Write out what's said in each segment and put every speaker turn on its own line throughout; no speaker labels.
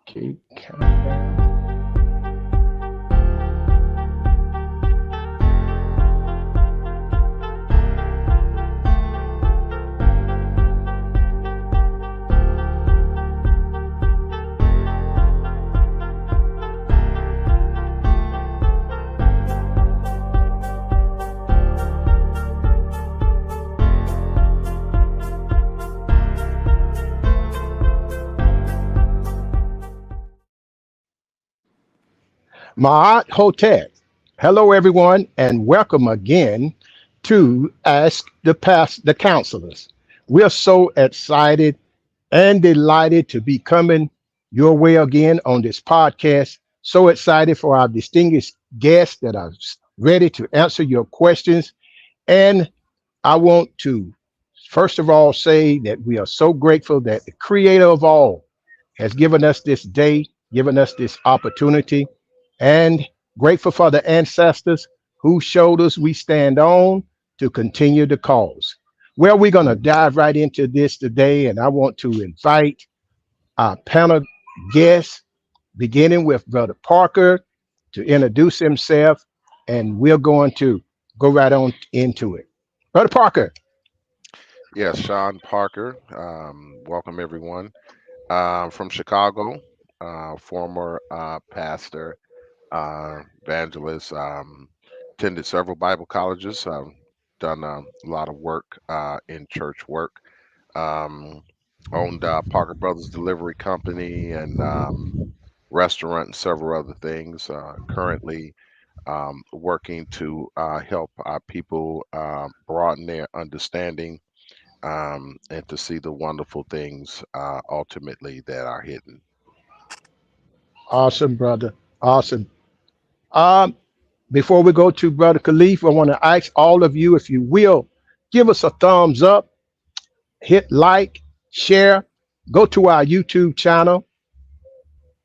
Okay, countdown. Ma'at Hotep. Hello, everyone, and welcome again to Ask the Counselors. We're so excited and delighted to be coming your way again on this podcast. So excited for our distinguished guests that are ready to answer your questions. And I want to, first of all, say that we are so grateful that the creator of all has given us this day, given us this opportunity, and grateful for the ancestors whose shoulders we stand on to continue the cause. Well, we're going to dive right into this today, and I want to invite our panel guests, beginning with Brother Parker, to introduce himself, and we're going to go right on into it. Brother Parker.
Yes, Sean Parker. Welcome everyone. From Chicago, former pastor, evangelist. Attended several Bible colleges. Done a lot of work in church work. Um, Owned Parker Brothers Delivery Company and restaurant and several other things. Currently working to help people broaden their understanding and to see the wonderful things ultimately that are hidden.
Awesome, brother. Awesome. Um, Before we go to Brother Khalif, I want to ask all of you, if you will, give us a thumbs up, hit like, share, go to our YouTube channel,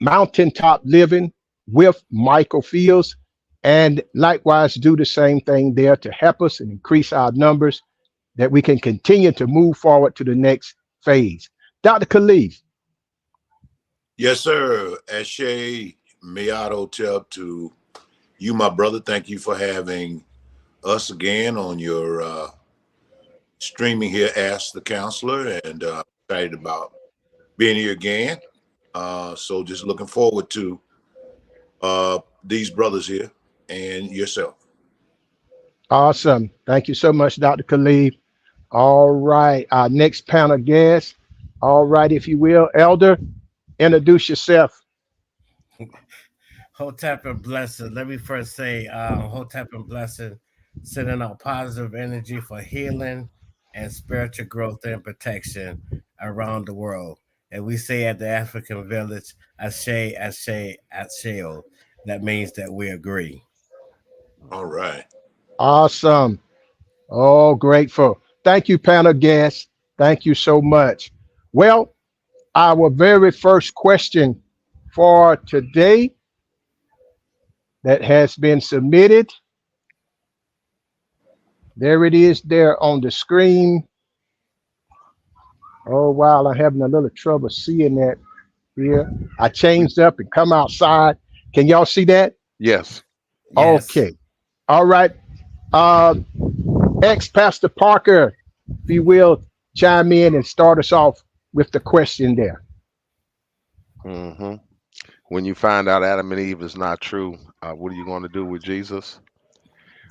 Mountaintop Living with Michael Fields, and likewise do the same thing there to help us and increase our numbers that we can continue to move forward to the next phase. Dr. Khalif.
Yes, sir. Ashe Miato Tep to you, my brother. Thank you for having us again on your streaming here, Ask the Counselor, and excited about being here again. So just looking forward to these brothers here and yourself.
Awesome. Thank you so much, Dr. Khalif. All right. Our next panel guest. All right, if you will, Elder, introduce yourself.
Hotep and Blessed. Let me first say, Hotep and Blessed, sending out positive energy for healing and spiritual growth and protection around the world. And we say at the African village, Ashe, Ashe, Asheo. That means that we agree.
All right.
Awesome. Oh, grateful. Thank you, panel guests. Thank you so much. Well, our very first question for today that has been submitted. There it is there on the screen. Oh, wow. I'm having a little trouble seeing that here. I changed up and come outside. Can y'all see that?
Yes.
Yes.
Okay. All right. Uh, ex Pastor Parker, if you will, chime in and start us off with the question there.
hmm When you find out Adam and Eve is not true, what are you going to do with Jesus?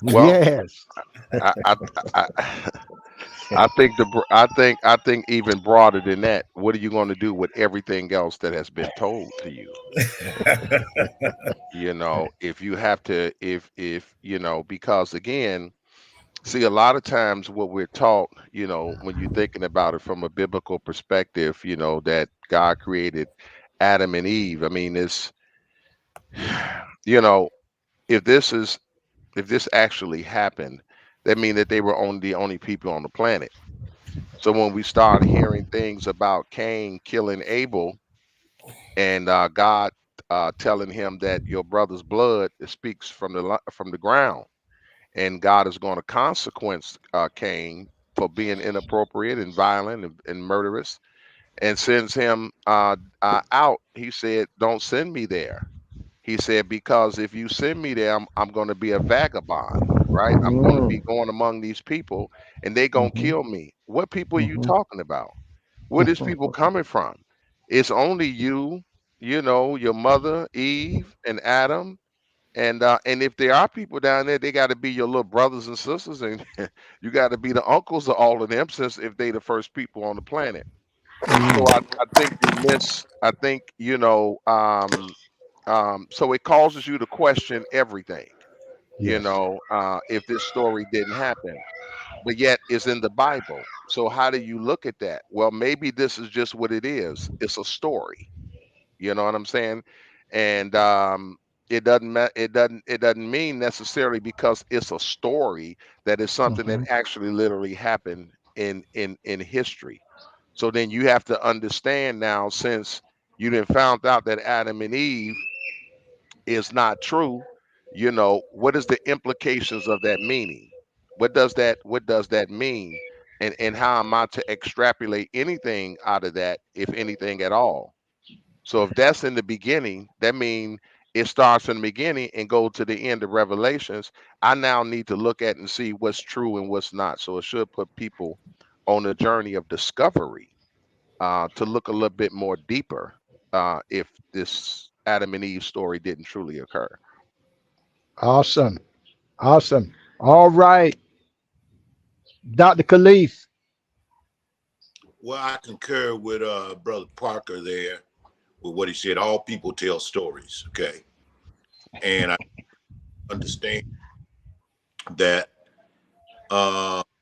Well,
Yes.
I, I, I, I think even broader than that. What are you going to do with everything else that has been told to you? If you have to, if because again, see, a lot of times what we're taught, when you're thinking about it from a biblical perspective, that God created Adam and Eve. I mean, it's, you know, if this is, if this actually happened, that means that they were the only people on the planet. So when we start hearing things about Cain killing Abel and God telling him that your brother's blood speaks from the ground, and God is going to consequence Cain for being inappropriate and violent and murderous. and sends him out. He said, "Don't send me there." He said, "Because if you send me there, I'm going to be a vagabond, right? I'm going to
Mm,
be going among these people, and they going to
mhm,
kill me." What people are you
mhm,
talking about? Where these people coming from? It's only you, your mother Eve and Adam, and if there are people down there, they got to be your little brothers and sisters, and you got to be the uncles of all of them, since if they the first people on the planet. So
mm.
I think you miss. I think so it causes you to question everything.
Yes.
If this story didn't happen, but yet it's in the Bible. So how do you look at that? Well, maybe this is just what it is. It's a story. You know what I'm saying? And it doesn't mean necessarily because it's a story that is something that
Mhm.
actually literally happened in history. So then you have to understand now, since you didn't found out that Adam and Eve is not true, what is the implications of that meaning? What does that mean? And how am I to extrapolate anything out of that, if anything at all? So if that's in the beginning, that means it starts in the beginning and go to the end of Revelations. I now need to look at and see what's true and what's not. So it should put people on a journey of discovery, to look a little bit more deeper, if this Adam and Eve story didn't truly occur.
Awesome. Awesome. All right. Dr. Khalif.
Well, I concur with Brother Parker there with what he said. All people tell stories, okay? And I understand that,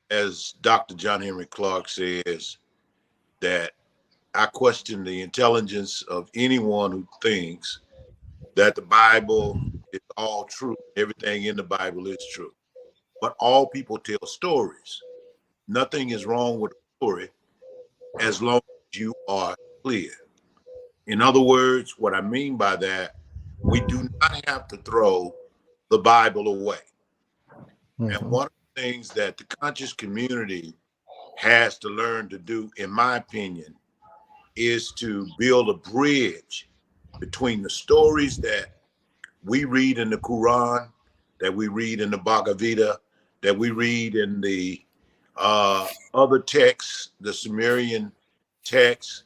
as Dr. John Henry Clark says, that I question the intelligence of anyone who thinks that the Bible is all true. Everything in the Bible is true. But all people tell stories. Nothing is wrong with a story as long as you are clear. In other words, what I mean by that, we do not have to throw the Bible away. And
Mhm.
one of the things that the conscious community has to learn to do, in my opinion, is to build a bridge between the stories that we read in the Quran, that we read in the Bhagavad Gita, that we read in the other texts, the Sumerian texts,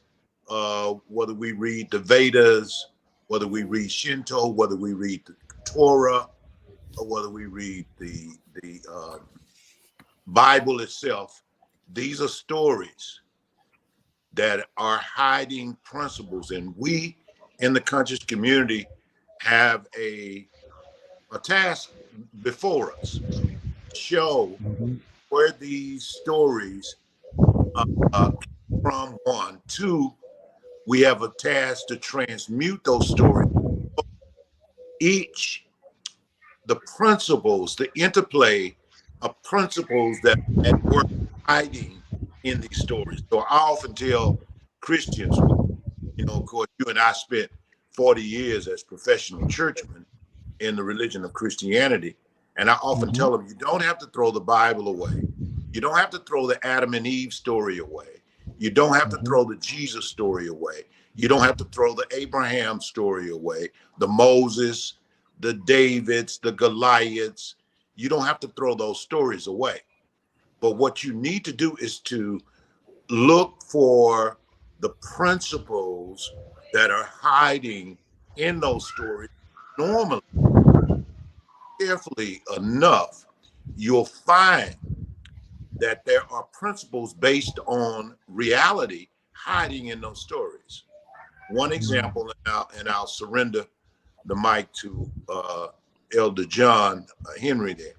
whether we read the Vedas, whether we read Shinto, whether we read the Torah, or whether we read the Bible itself. These are stories that are hiding principles, and we in the conscious community have a task before us: show
Mhm.
where these stories came from. One, two, we have a task to transmute those stories. Each, the principles, the interplay of principles that were hiding in these stories. So I often tell Christians, of course, you and I spent 40 years as professional churchmen in the religion of Christianity. And I often
Mhm.
tell them, you don't have to throw the Bible away. You don't have to throw the Adam and Eve story away. You don't have to
Mhm.
throw the Jesus story away. You don't have to throw the Abraham story away, the Moses, the Davids, the Goliaths. You don't have to throw those stories away. But what you need to do is to look for the principles that are hiding in those stories. Normally, carefully enough, you'll find that there are principles based on reality hiding in those stories. One example, and I'll surrender the mic to Elder John Henry there.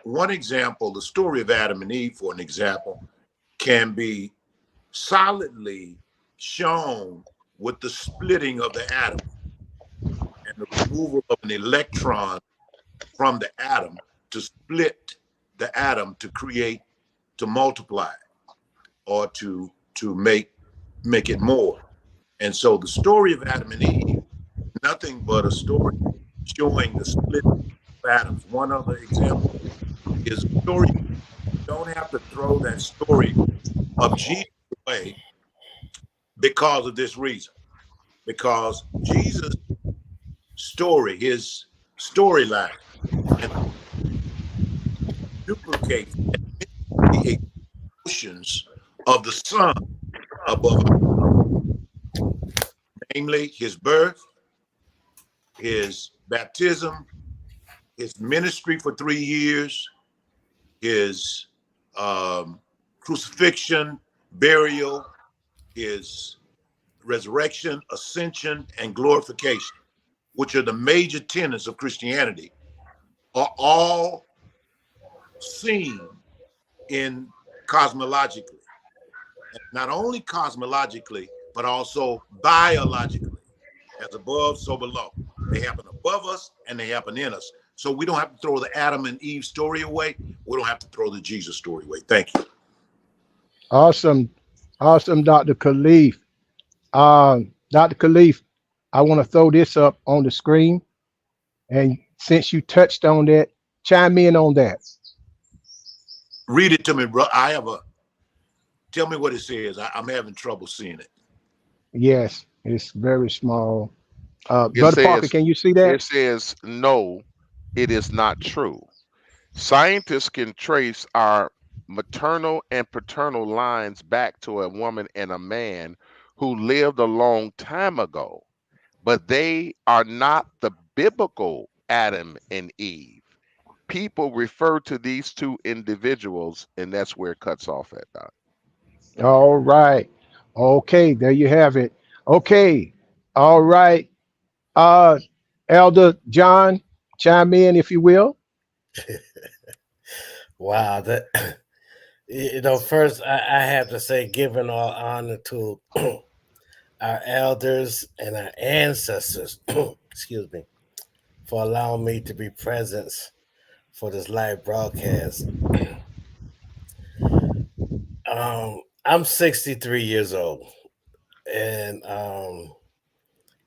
One example, the story of Adam and Eve, for an example, can be solidly shown with the splitting of the atom and the removal of an electron from the atom to split the atom to create, to multiply, or to make it more. And so the story of Adam and Eve, nothing but a story showing the split of atoms. One other example is a story. You don't have to throw that story of Jesus away because of this reason. Because Jesus' story, his storyline, and duplicates the emotions of the Son above, namely his birth, his baptism, his ministry for 3 years, his crucifixion, burial, his resurrection, ascension, and glorification, which are the major tenets of Christianity, are all seen in cosmologically. And not only cosmologically, but also biologically. As above, so below. They happen above us and they happen in us. So we don't have to throw the Adam and Eve story away. We don't have to throw the Jesus story away. Thank you.
Awesome. Awesome, Dr. Khalif. Dr. Khalif, I want to throw this up on the screen. And since you touched on that, chime in on that.
Read it to me, bro. Tell me what it says. I'm having trouble seeing it.
Yes, it's very small.
It
Brother Parker,
says,
can you see that?
it says, no, it is not true. Scientists can trace our maternal and paternal lines back to a woman and a man who lived a long time ago, but they are not the biblical Adam and Eve. People refer to these two individuals, and that's where it cuts off at, Doc.
All right. Okay, there you have it. Okay. All right. Elder John, chime in if you will.
Wow, that first I have to say, giving all honor to our elders and our ancestors, excuse me, for allowing me to be present for this live broadcast. I'm 63 years old, and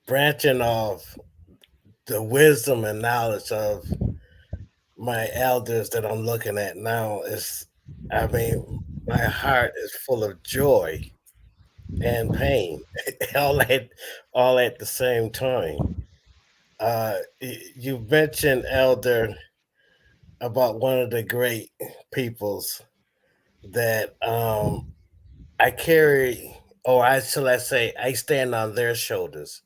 branching off the wisdom and knowledge of my elders that I'm looking at now my heart is full of joy and pain all at the same time. You mentioned, Elder, about one of the great peoples that I carry, or I stand on their shoulders.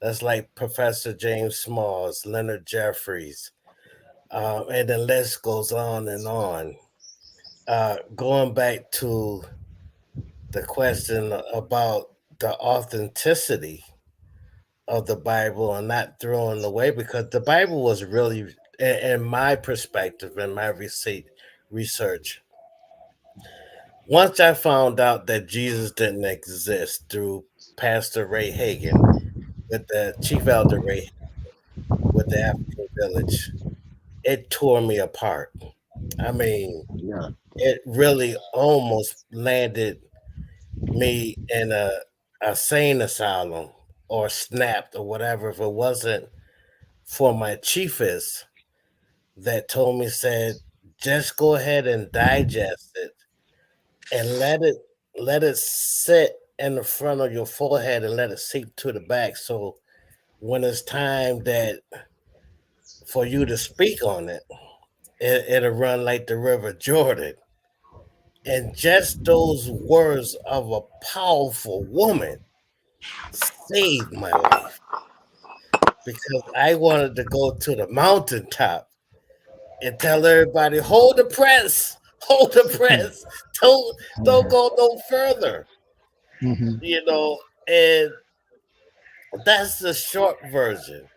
That's like Professor James Smalls, Leonard Jeffries, and the list goes on and on. Going back to the question about the authenticity of the Bible and not throwing away, because the Bible was really, in my perspective and my research, once I found out that Jesus didn't exist through Pastor Ray Hagan, with the Chief Elder Ray Hagan, with the African Village, it tore me apart. I mean,
Yeah.
it really almost landed me in a sane asylum or snapped or whatever, if it wasn't for my chiefess that told me, said, just go ahead and digest it and let it sit in the front of your forehead and let it seep to the back. So when it's time that for you to speak on it, it'll run like the River Jordan. And just those words of a powerful woman saved my life, because I wanted to go to the mountaintop and tell everybody, hold the press, hold the press, don't go no further,
Mhm.
and that's the short version.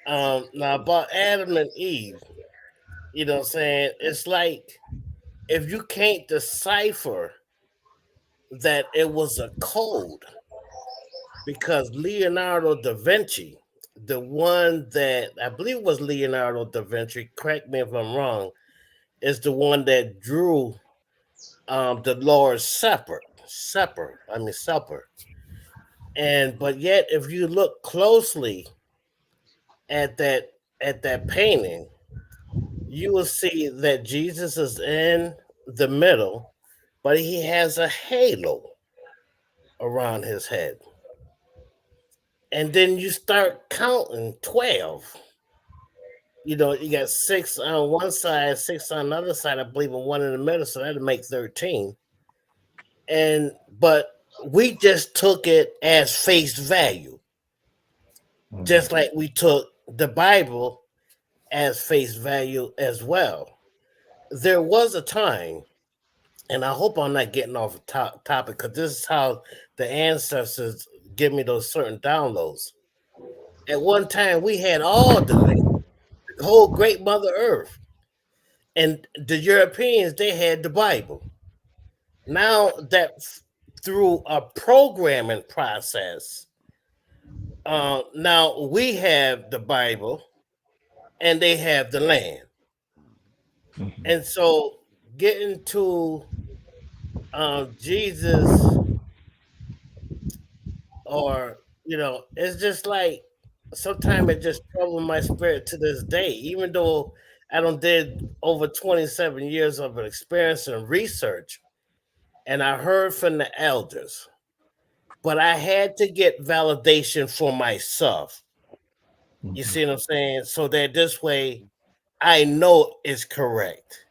Now about Adam and Eve, what I'm saying, it's like if you can't decipher that it was a code, because Leonardo da Vinci, the one that I believe was Leonardo da Vinci, correct me if I'm wrong, is the one that drew the Lord's Supper. And but yet, if you look closely at that painting, you will see that Jesus is in the middle, but he has a halo around his head. And then you start counting 12. You know, you got 6 on one side, 6 on the other side, I believe, and 1 in the middle, so that'd make 13. But we just took it as face value, just like we took the Bible as face value as well. There was a time, and I hope I'm not getting off the topic, because this is how the ancestors give me those certain downloads. At one time, we had all the land, the whole great Mother Earth. And the Europeans, they had the Bible. Now that through a programming process, now we have the Bible and they have the land. And so getting to Jesus, or, you know, it's just like sometimes it just troubles my spirit to this day, even though I don't did over 27 years of an experience and research, and I heard from the elders, but I had to get validation for myself. You see what I'm saying? So that this way I know it's correct,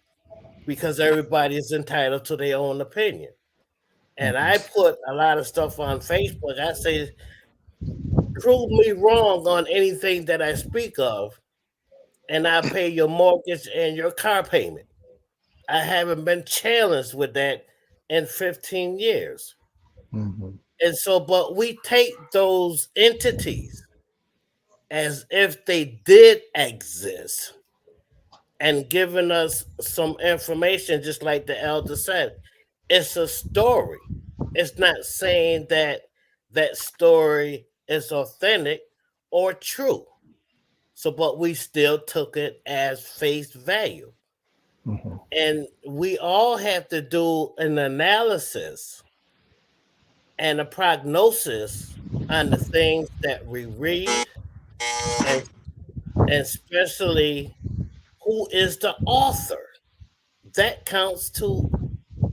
because everybody is entitled to their own opinion. And I put a lot of stuff on Facebook. I say, prove me wrong on anything that I speak of, and I pay your mortgage and your car payment. I haven't been challenged with that in 15 years. And so, but we take those entities as if they did exist and giving us some information, just like the elder said. It's a story. It's not saying that that story is authentic or true. So, but we still took it as face value. And we all have to do an analysis and a prognosis on the things that we read, and especially who is the author. That counts too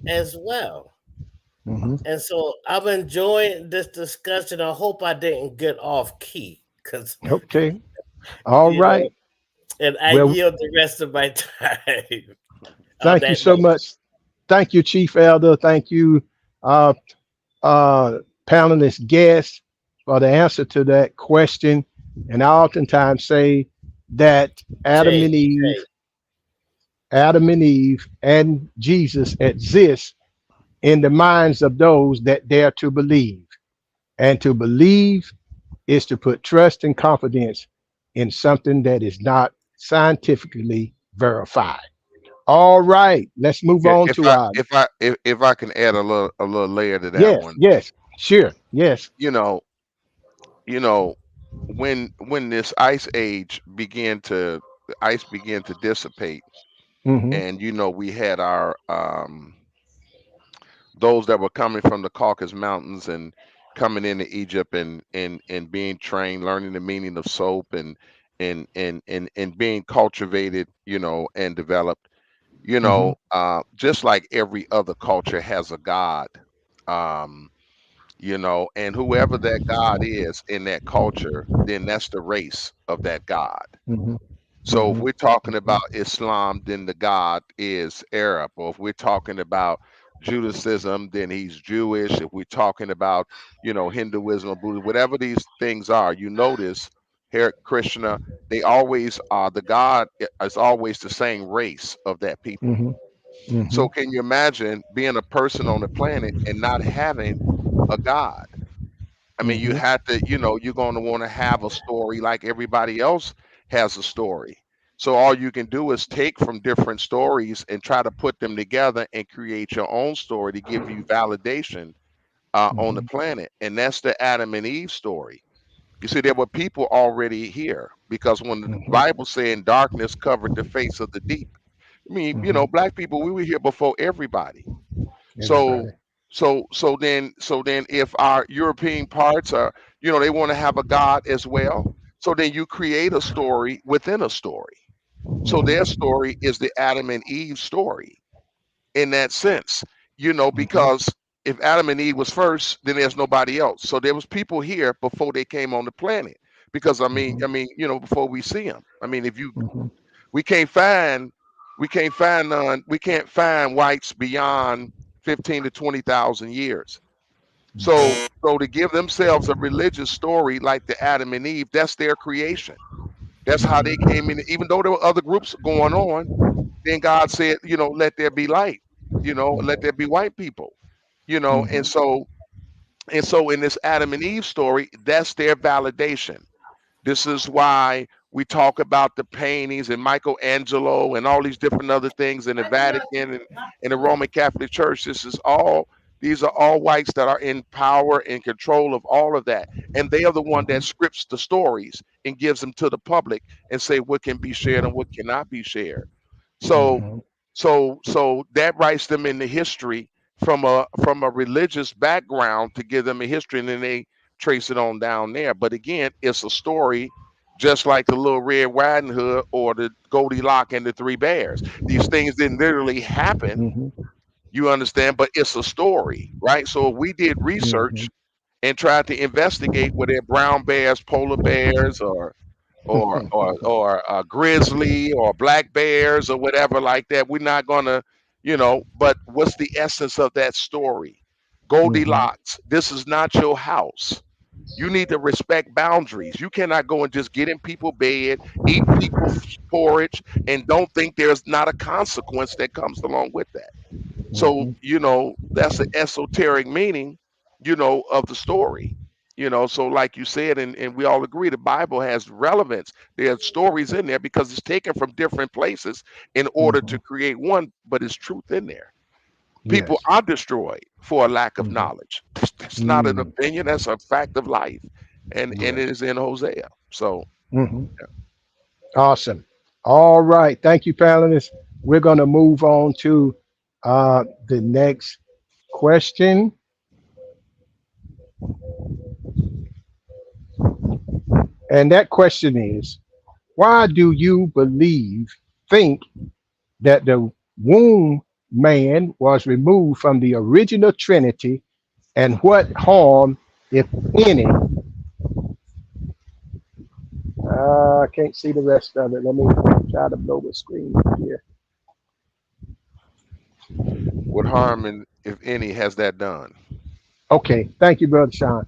as well. And so I'm enjoying this discussion. I hope I didn't get off key, because
Okay. All right.
and I yield the rest of my time.
Thank you so much. Thank you, Chief Elder. Thank you, panelist guests, for the answer to that question. And I oftentimes say that Adam and Eve and Jesus exist in the minds of those that dare to believe. And to believe is to put trust and confidence in something that is not scientifically verified. All right, let's move on to our.
If I can add a little layer to that
Yes,
one.
yes, sure, yes.
You know, when this ice age began to dissipate, and we had our those that were coming from the Caucasus Mountains and coming into Egypt and being trained, learning the meaning of soap and being cultivated, and developed, just like every other culture has a god, and whoever that god is in that culture, then that's the race of that god. So if we're talking about Islam, then the god is Arab. Or if we're talking about Judaism, then he's Jewish. If we're talking about, Hinduism or Buddhism, whatever these things are, you notice here, Krishna, they always are, the god is always the same race of that people. So can you imagine being a person on the planet and not having a god? I mean, you have to, you're going to want to have a story like everybody else has a story. So all you can do is take from different stories and try to put them together and create your own story to give you validation on the planet. And that's the Adam and Eve story. You see, there were people already here, because when the Bible saying darkness covered the face of the deep, I mean, black people, we were here before everybody. So then if our European parts are, they want to have a God as well. So then you create a story within a story. So their story is the Adam and Eve story in that sense, because if Adam and Eve was first, then there's nobody else. So there was people here before they came on the planet. Because before we see them. I mean, if you
Mhm.
we can't find whites beyond 15 to 20,000 years. So to give themselves a religious story like the Adam and Eve, that's their creation. That's how they came in. Even though there were other groups going on, then God said, let there be light, let there be white people, and so in this Adam and Eve story, that's their validation. This is why we talk about the paintings and Michelangelo and all these different other things in the Vatican and in the Roman Catholic Church. These are all whites that are in power and control of all of that. And they are the one that scripts the stories and gives them to the public and say what can be shared and what cannot be shared. So
Mhm.
so that writes them in the history from a religious background to give them a history, and then they trace it on down there. But again, it's a story, just like the Little Red Riding Hood or the Goldilocks and the Three Bears. These things didn't literally happen,
Mhm.
you understand, but it's a story, right? So if we did research
Mhm.
and tried to investigate were there brown bears, polar bears, or grizzly or black bears or whatever like that. We're not gonna, But what's the essence of that story?
Mhm.
Goldilocks. This is not your house. You need to respect boundaries. You cannot go and just get in people's bed, eat people's porridge, and don't think there's not a consequence that comes along with that. So,
Mhm.
that's an esoteric meaning, of the story. So like you said, and we all agree the Bible has relevance. There are stories in there because it's taken from different places in order to
Mhm.
create one, but it's truth in there. People
Yes.
are destroyed for a lack of
Mhm.
knowledge. That's not an
Mm.
opinion, that's a fact of life. And
Yes.
it is in Hosea. So
Mhm. Awesome. All right. Thank you, panelists. We're going to move on to the next question. And that question is, why do you think that the womb man was removed from the original Trinity, and what harm, if any? I can't see the rest of it. Let me try to blow the screen here.
what harm, and if any, has that done?
Okay. Thank you, Brother Sean.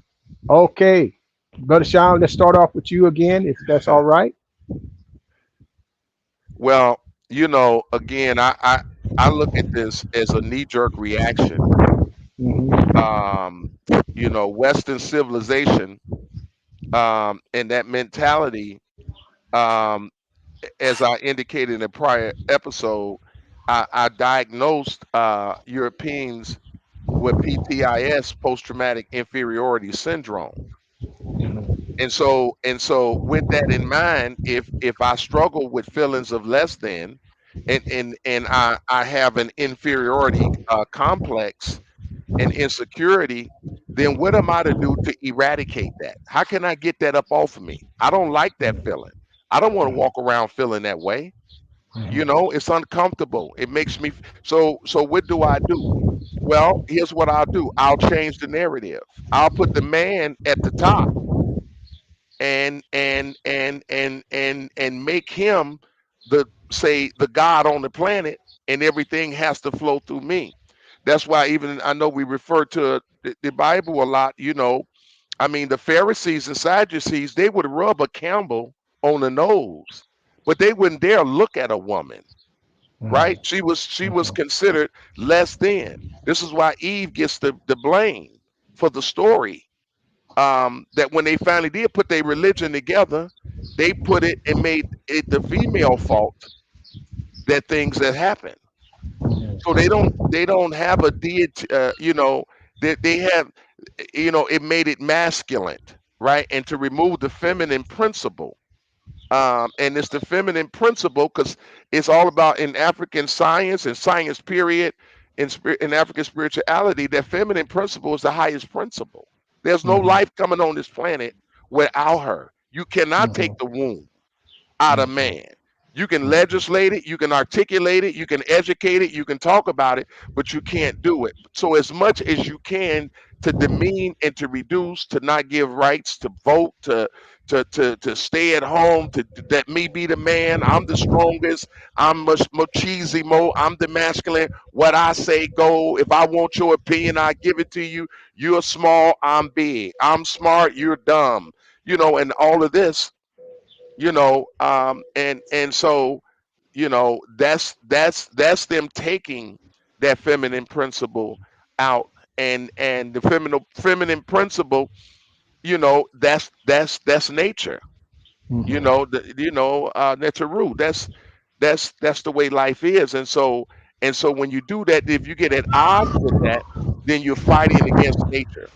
Okay. Brother Sean, let's start off with you again, if that's all right.
Well, again, I look at this as a knee-jerk reaction.
Mm-hmm.
Um, Western civilization, and that mentality, um, as I indicated in a prior episode, I diagnosed Europeans with PTIS, post-traumatic inferiority syndrome. And so with that in mind, if I struggle with feelings of less than, and I have an inferiority complex and insecurity, then what am I to do to eradicate that? How can I get that up off of me? I don't like that feeling. I don't want to walk around feeling that way. It's uncomfortable. It makes me so what do I do? Well, here's what I'll do. I'll change the narrative. I'll put the man at the top and make him the God on the planet, and everything has to flow through me. That's why even I know we refer to the Bible a lot. I mean, the Pharisees and Sadducees, they would rub a camel on the nose, but they wouldn't dare look at a woman. Right? She was considered less than. This is why Eve gets the blame for the story, that when they finally did put their religion together, they put it and made it the female fault that things that happen. So they don't have a deity, they have, it made it masculine, right? And to remove the feminine principle, and it's the feminine principle because it's all about in African science and science period, in African spirituality, that feminine principle is the highest principle. There's no
Mm-hmm.
life coming on this planet without her. You cannot take
Mm-hmm.
the womb out of man. You can legislate it, you can articulate it, you can educate it, you can talk about it, but you can't do it. So as much as you can to demean and to reduce, to not give rights to vote, to stay at home, to that me be the man, I'm the strongest, I'm machismo, I'm the masculine, what I say go. If I want your opinion, I give it to you. You're small, I'm big. I'm smart, you're dumb. And all of this, and so that's them taking that feminine principle out, and the feminine principle, that's nature,
Mhm.
nature. That's the way life is. And so when you do that, if you get at odds with that, then you're fighting against nature.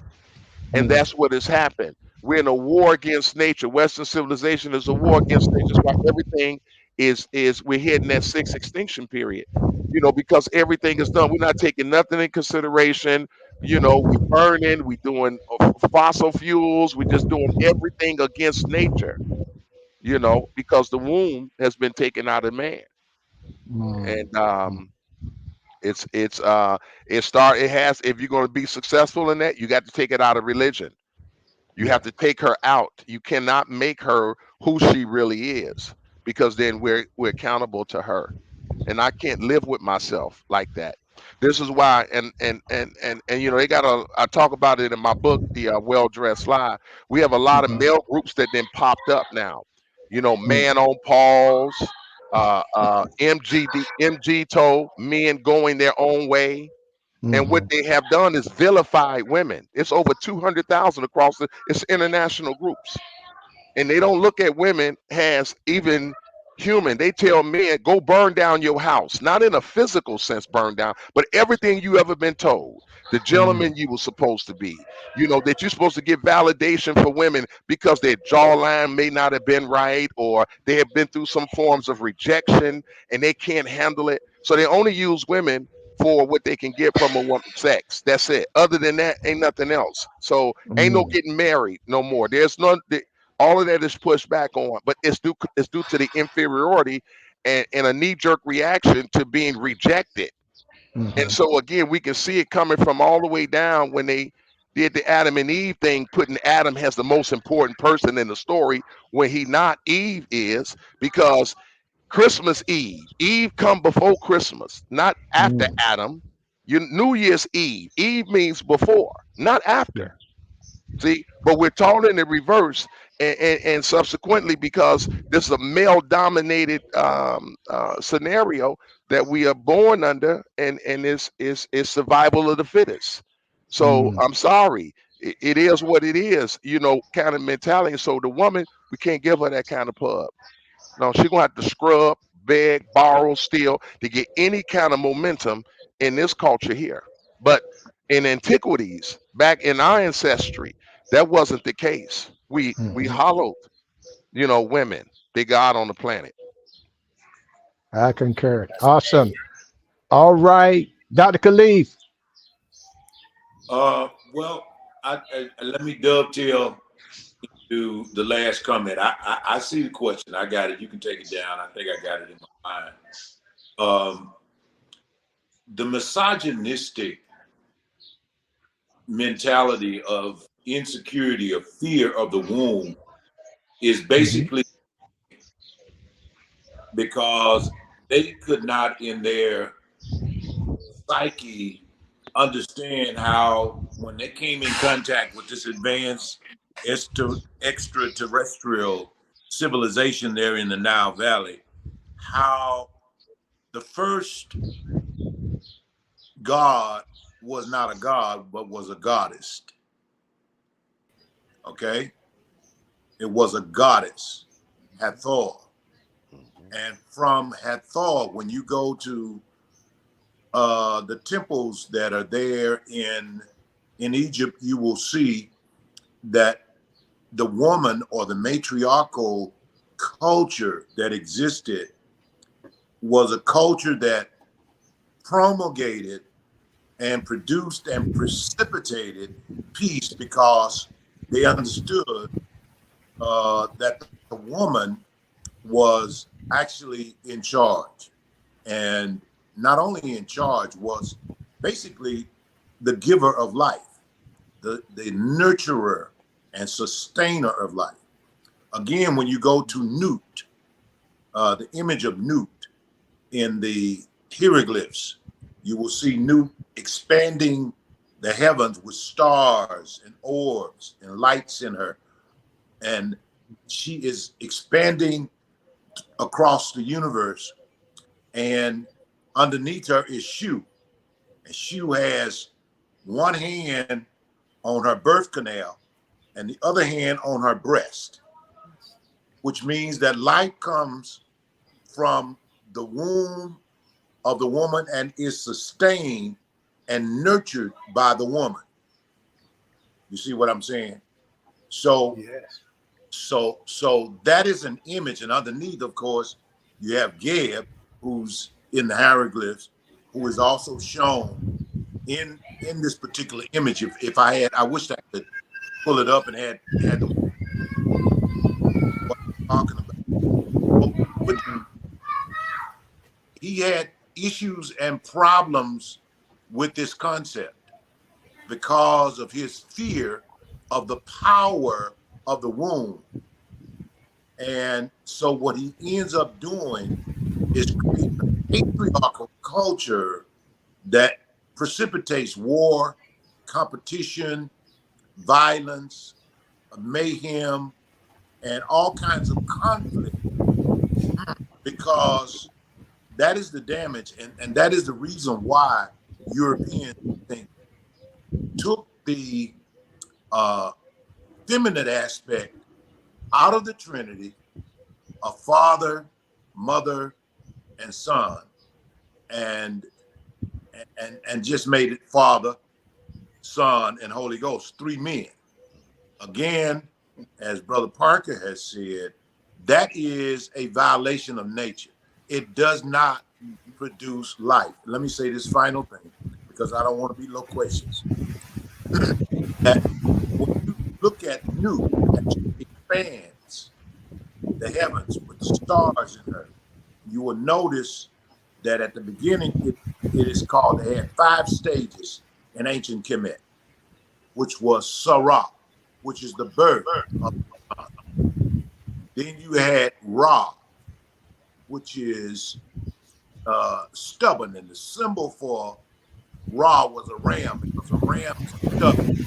And
Mhm.
that's what has happened. We're in a war against nature. Western civilization is a war against nature. That's why everything is we're hitting that sixth extinction period. Because everything is done. We're not taking nothing in consideration. We burning, we doing fossil fuels, we just doing everything against nature, because the womb has been taken out of man.
Mhm.
And it has, if you're going to be successful in that, you got to take it out of religion. You
Yeah.
have to take her out. You cannot make her who she really is, because then we're accountable to her. And I can't live with myself like that. This is why, and they got I talk about it in my book, The Well Dressed Lie. We have a lot of
Mhm.
male groups that then popped up now.
Mhm.
Man on Pause, MG told men going their own way. And what
Mhm.
they have done is vilified women. It's over 200,000 across it's international groups. And they don't look at women as even human. They tell men, go burn down your house. Not in a physical sense, burn down, but everything you ever been told. The
Mhm.
gentleman you were supposed to be. That you're supposed to give validation for women because their jawline may not have been right, or they have been through some forms of rejection and they can't handle it. So they only use women for what they can get from a woman's sex. That's it. Other than that, ain't nothing else. So ain't no
Mhm.
getting married no more. There's none. All of that is pushed back on, but it's due to the inferiority and a knee-jerk reaction to being rejected. And
Mhm.
so again, we can see it coming from all the way down when they did the Adam and Eve thing, putting Adam as the most important person in the story when he not. Eve is, because Christmas Eve, Eve come before Christmas, not after
Mhm.
Adam. New Year's Eve, Eve means before, not after.
Yeah.
See, but we're taught in the reverse, and subsequently, because this is a male-dominated scenario that we are born under, and is survival of the fittest. So
Mhm.
I'm sorry, it is what it is, kind of mentality. So the woman, we can't give her that kind of pub. No, she's gonna have to scrub, beg, borrow, steal to get any kind of momentum in this culture here. But in antiquities, back in our ancestry, that wasn't the case. We
Mhm.
hollowed, women, the God on the planet.
I concur. Awesome. All right, Dr. Khalif.
Well, let me dovetail to the last comment. I see the question. I got it. You can take it down. I think I got it in my mind. Um, the misogynistic mentality of insecurity, of fear of the womb, is
Mhm.
basically because they could not, in their psyche, understand how, when they came in contact with this advanced extraterrestrial civilization there in the Nile Valley, how the first god was not a god, but was a goddess. Okay? It was a goddess, Hathor.
Mhm.
And from Hathor, when you go to the temples that are there in Egypt, you will see that the woman, or the matriarchal culture that existed, was a culture that promulgated and produced and precipitated peace, because they understood that the woman was actually in charge. And not only in charge, was basically the giver of life, the nurturer and sustainer of life. Again, when you go to Nut, the image of Nut in the hieroglyphs, you will see Nut expanding the heavens with stars and orbs and lights in her. And she is expanding across the universe. And underneath her is Shu. And Shu has one hand on her birth canal and the other hand on her breast, which means that life comes from the womb of the woman and is sustained and nurtured by the woman. You see what I'm saying? So,
Yes.
so that is an image. And underneath, of course, you have Geb, who's in the hieroglyphs, who is also shown in this particular image. If I had, I wish I could pull it up and had the what I'm talking about. But he had issues and problems with this concept because of his fear of the power of the womb. And so what he ends up doing is creating a patriarchal culture that precipitates war, competition, violence, mayhem, and all kinds of conflict, because that is the damage. And that is the reason why Europeans took the feminine aspect out of the Trinity of Father, Mother, and Son, and just made it Father, Son, and Holy Ghost, three men. Again, as Brother Parker has said, that is a violation of nature. It does not produce life. Let me say this final thing, because I don't want to be loquacious. That when you look at Nut, she expands the heavens with the stars in her. You will notice that at the beginning, it is called, they had 5 stages in ancient Kemet, which was Sarah, which is the birth of God. Then you had Ra, which is stubborn, and the symbol for Ra was a ram, because a ram is stubborn.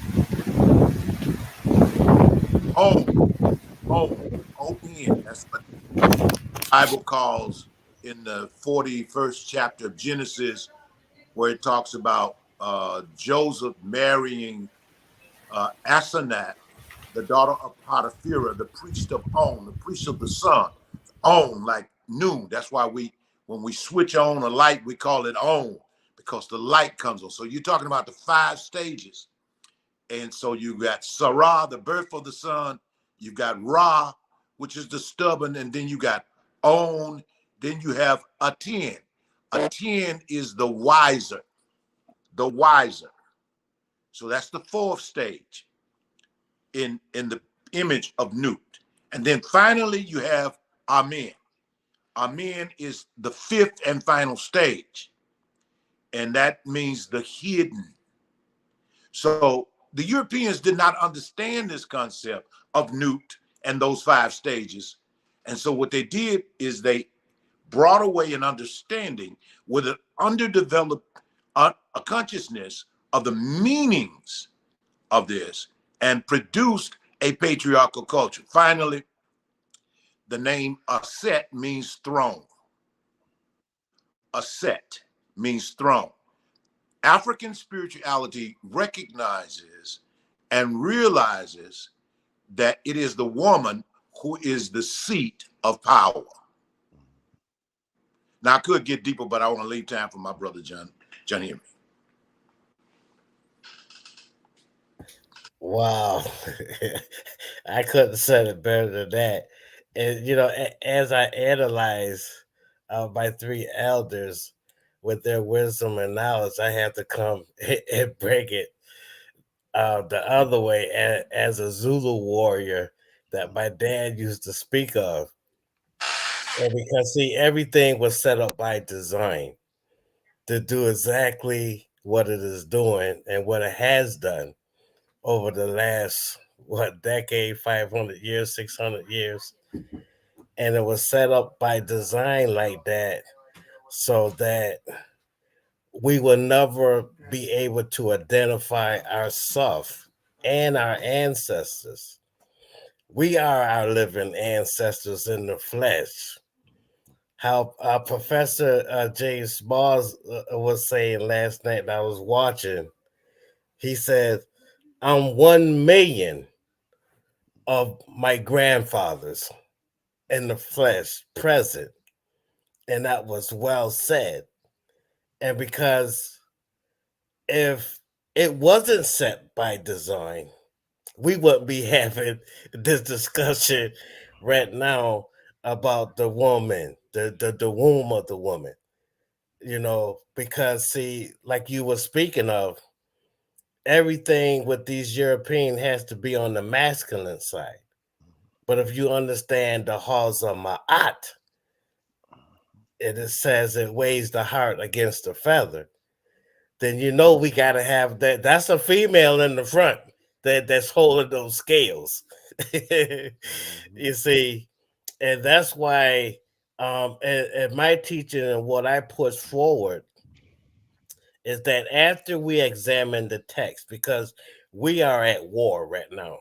O-N, that's what the Bible calls in the 41st chapter of Genesis, where it talks about Joseph marrying Asenath, the daughter of Potipharah, the priest of On, the priest of the sun. On, like noon. That's why when we switch on a light, we call it on, because the light comes on. So you're talking about the 5 stages. And so you got Sarah, the birth of the sun. You got Ra, which is the stubborn. And then you got On. Then you have Aten. Aten is the wiser. The wiser. So that's the 4th stage in the image of Nut. And then finally you have Amen. Amen is the 5th and final stage. And that means the hidden. So the Europeans did not understand this concept of Nut and those 5 stages. And so what they did is they brought away an understanding with an underdeveloped a consciousness of the meanings of this, and produced a patriarchal culture. Finally, the name Aset means throne. Aset means throne. African spirituality recognizes and realizes that it is the woman who is the seat of power. Now, I could get deeper, but I want to leave time for my brother John Henry.
Wow. I couldn't have said it better than that. And, as I analyze my 3 elders with their wisdom and knowledge, I have to come and bring it the other way as a Zulu warrior that my dad used to speak of. And because see, everything was set up by design to do exactly what it is doing and what it has done over the last decade, 500 years, 600 years. And it was set up by design like that so that we will never be able to identify ourselves and our ancestors. We are our living ancestors in the flesh. How Professor James Bars was saying last night that I was watching, he said, I'm 1 million of my grandfathers in the flesh present. And that was well said. And because if it wasn't set by design, we wouldn't be having this discussion right now about the woman, the womb of the woman, because see, like you were speaking of, everything with these European has to be on the masculine side. But if you understand the halls of Ma'at, it says it weighs the heart against the feather, then we got to have that. That's a female in the front that's holding those scales. You see, and that's why and my teaching and what I push forward is that after we examine the text, because we are at war right now,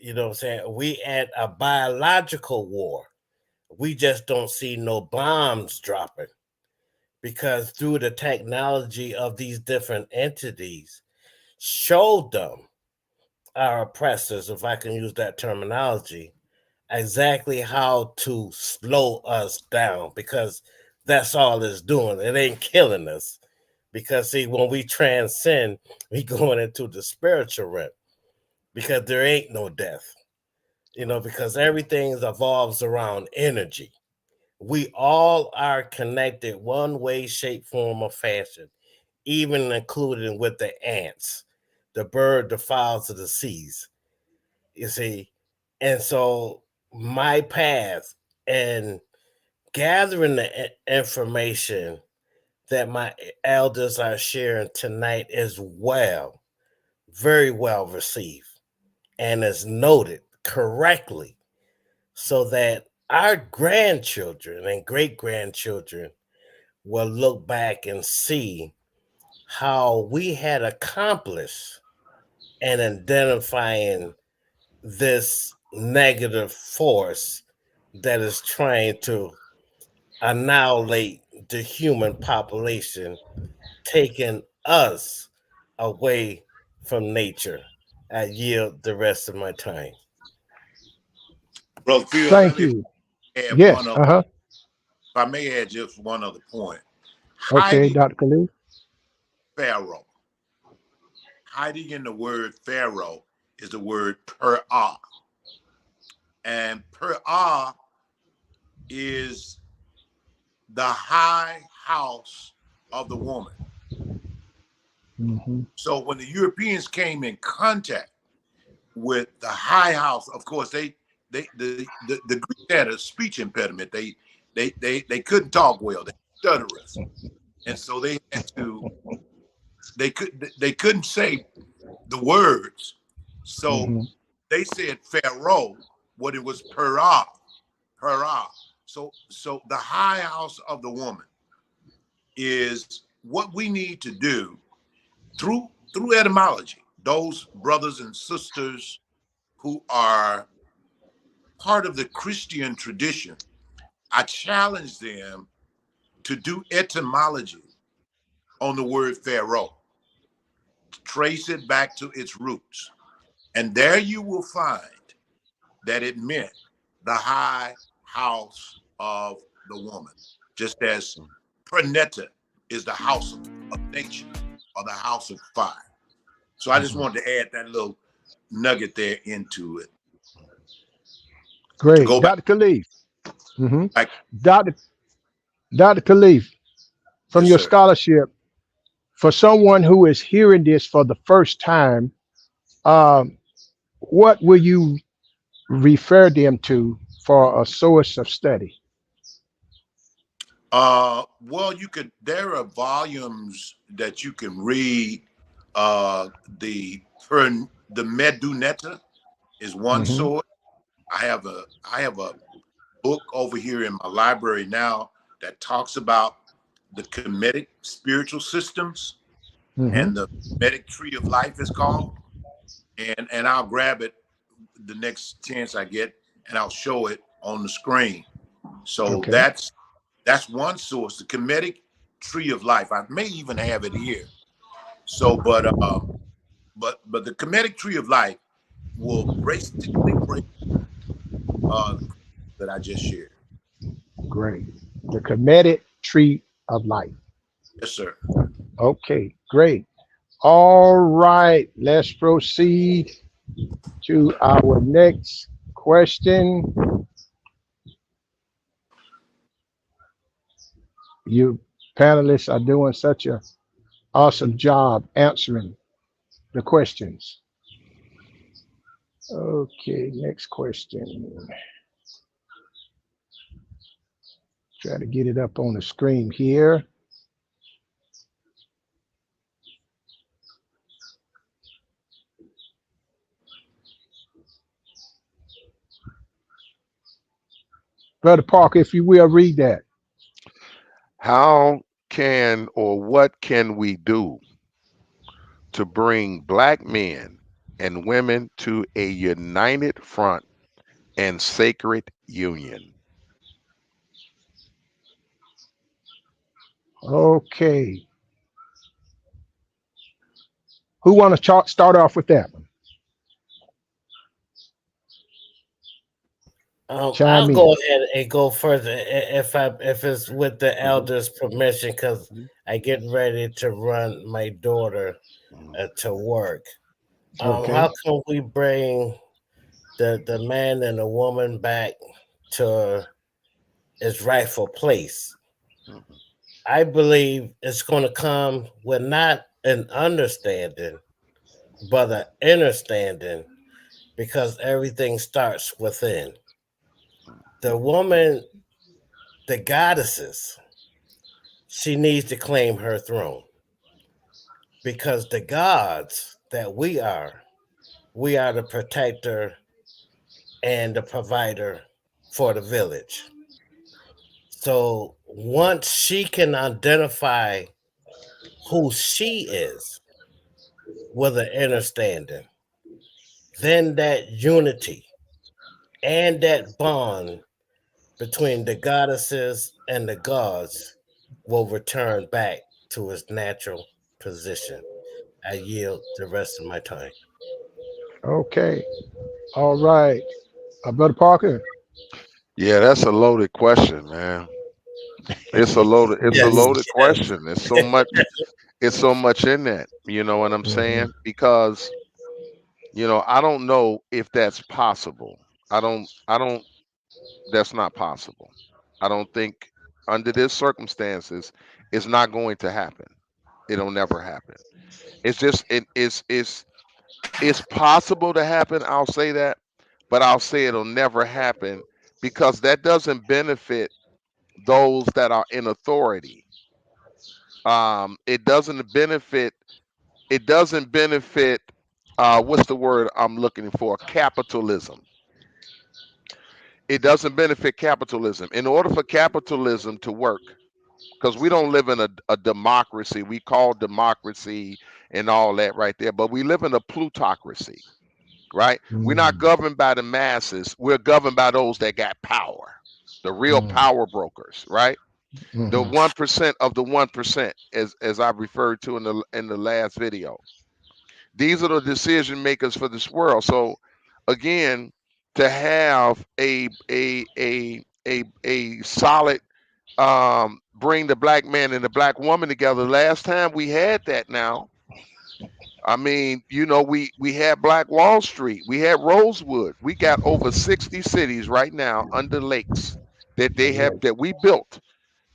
you know what I'm saying? We at a biological war. We just don't see no bombs dropping because through the technology of these different entities showed them, our oppressors, if I can use that terminology, exactly how to slow us down, because that's all it's doing. It ain't killing us. Because see, when we transcend, we going into the spiritual realm because there ain't no death. Because everything evolves around energy. We all are connected one way, shape, form, or fashion, even including with the ants, the bird, the fowls of the seas. You see, and so my path and gathering the information that my elders are sharing tonight is very well received, and is noted correctly so that our grandchildren and great grandchildren will look back and see how we had accomplished in identifying this negative force that is trying to annihilate the human population, taking us away from nature. I yield the rest of my time.
Brother Fields,
Thank you.
add
Yes.
if I may add just one other point.
Okay,
Hiding
Dr. Khalil.
Pharaoh. Hiding in the word Pharaoh is the word per-ah. And per-ah is the high house of the woman.
Mm-hmm.
So when the Europeans came in contact with the high house, of course, the Greeks had a speech impediment. They couldn't talk well. They stutterers, and so they had to. They couldn't say the words, so they said Pharaoh. What it was Perah. So the high house of the woman is what we need to do through etymology. Those brothers and sisters who are part of the Christian tradition, I challenge them to do etymology on the word Pharaoh, trace it back to its roots. And there you will find that it meant the high house of the woman, just as Praneta is the house of nature or the house of fire. So I just wanted to add that little nugget there into it.
Great. Dr. Khalif. Mm-hmm. Dr. Khalif, from your scholarship, for someone who is hearing this for the first time, what will you refer them to for a source of study?
Well, you could. There are volumes that you can read. The Medunetta is one
Mm-hmm.
source. I have a book over here in my library now that talks about the Kemetic spiritual systems,
Mm-hmm.
and the Kemetic tree of life is called. And I'll grab it the next chance I get, and I'll show it on the screen. So
Okay.
that's one source, the Kemetic tree of life. I may even have it here. So, but the Kemetic tree of life will basically break the that I just shared.
Great. The Kemetic tree of life.
Yes, sir.
Okay, great. All right, let's proceed to our next question. You panelists are doing such an awesome job answering the questions. Okay, next question. Try to get it up on the screen here. Brother Parker, if you will read that.
How can or what can we do to bring black men and women to a united front and sacred union?
Okay. Who want to start off with that one?
I'll
Chime
go
in.
ahead and go further if it's with the
Mhm,
elders' permission, because
mhm,
I get ready to run my daughter
mhm.
to work.
Okay.
How can we bring the man and the woman back to its rightful place?
Mhm.
I believe it's going to come with not an understanding, but an understanding, because everything starts within. The woman, the goddesses, she needs to claim her throne, because the gods that we are the protector and the provider for the village. So once she can identify who she is with an understanding, then that unity and that bond between the goddesses and the gods will return back to its natural position. I yield the rest of my time.
Okay. All right. Brother Parker.
Yeah, that's a loaded question, man. It's a
Yes,
loaded
yes.
question. It's so much in that. You know what I'm
Mhm.
saying? Because, I don't know if that's possible. I don't that's not possible. I don't think under this circumstances it's not going to happen. It'll never happen. It's just it's possible to happen, I'll say that, but I'll say it'll never happen because that doesn't benefit those that are in authority. It doesn't benefit what's the word I'm looking for? Capitalism. It doesn't benefit capitalism. In order for capitalism to work, because we don't live in a democracy. We call democracy and all that right there, but we live in a plutocracy, right? We're not
Mm,
governed by the masses. We're governed by those that got power, the real
mm,
power brokers, right? The
mhm.
1% of the 1%, as I referred to in the last video. These are the decision makers for this world. So again, to have a solid bring the black man and the black woman together. Last time we had that now. I mean, we had Black Wall Street, we had Rosewood. We got over 60 cities right now under lakes that they
That's
have
right.
that we built,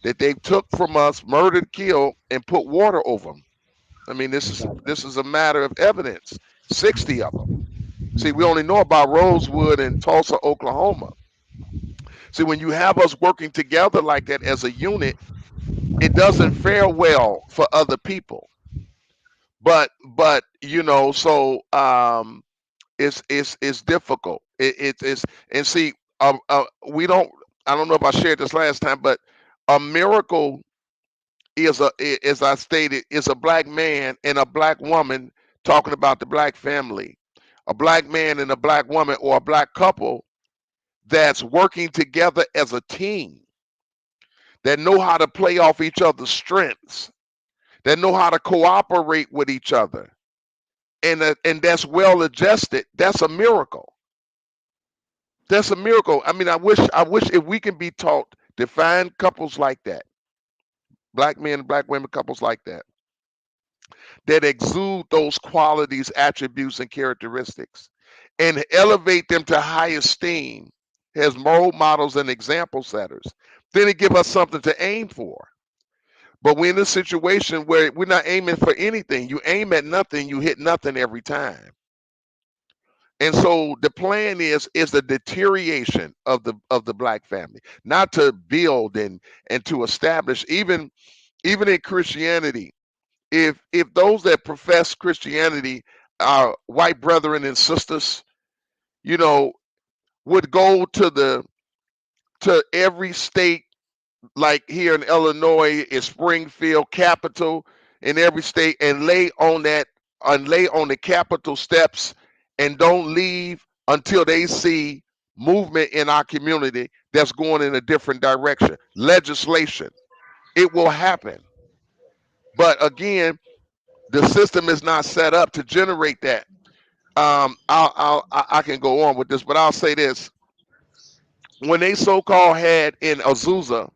that they took from us, murdered, killed, and put water over them. I mean, this is
Exactly.
this is a matter of evidence. 60 of them. See, we
Mhm.
only know about Rosewood and Tulsa, Oklahoma. See, when you have us working together like that as a unit, it doesn't fare well for other people. But you know, so it's difficult. It's and see, we don't. I don't know if I shared this last time, but a miracle is as I stated, is a black man and a black woman talking about the black family, a black man and a black woman, or a black couple that's working together as a team, that know how to play off each other's strengths, that know how to cooperate with each other, and that's well adjusted. That's a miracle. That's a miracle. I mean, I wish if we can be taught to find couples like that, black men and black women couples like that, that exude those qualities, attributes, and characteristics, and elevate them to high esteem as role models and example setters, then it give us something to aim for. But we're in a situation where we're not aiming for anything. You aim at nothing, you hit nothing every time. And so the plan is the deterioration of the black family, not to build and to establish. Even in Christianity, if those that profess Christianity, our white brethren and sisters, you know, would go to every state, like here in Illinois, in Springfield, capital, in every state, and lay on the Capitol steps and don't leave until they see movement in our community that's going in a different direction. Legislation, it will happen. But again, the system is not set up to generate that. I can go on with this, but I'll say this: when they so-called had in Azusa,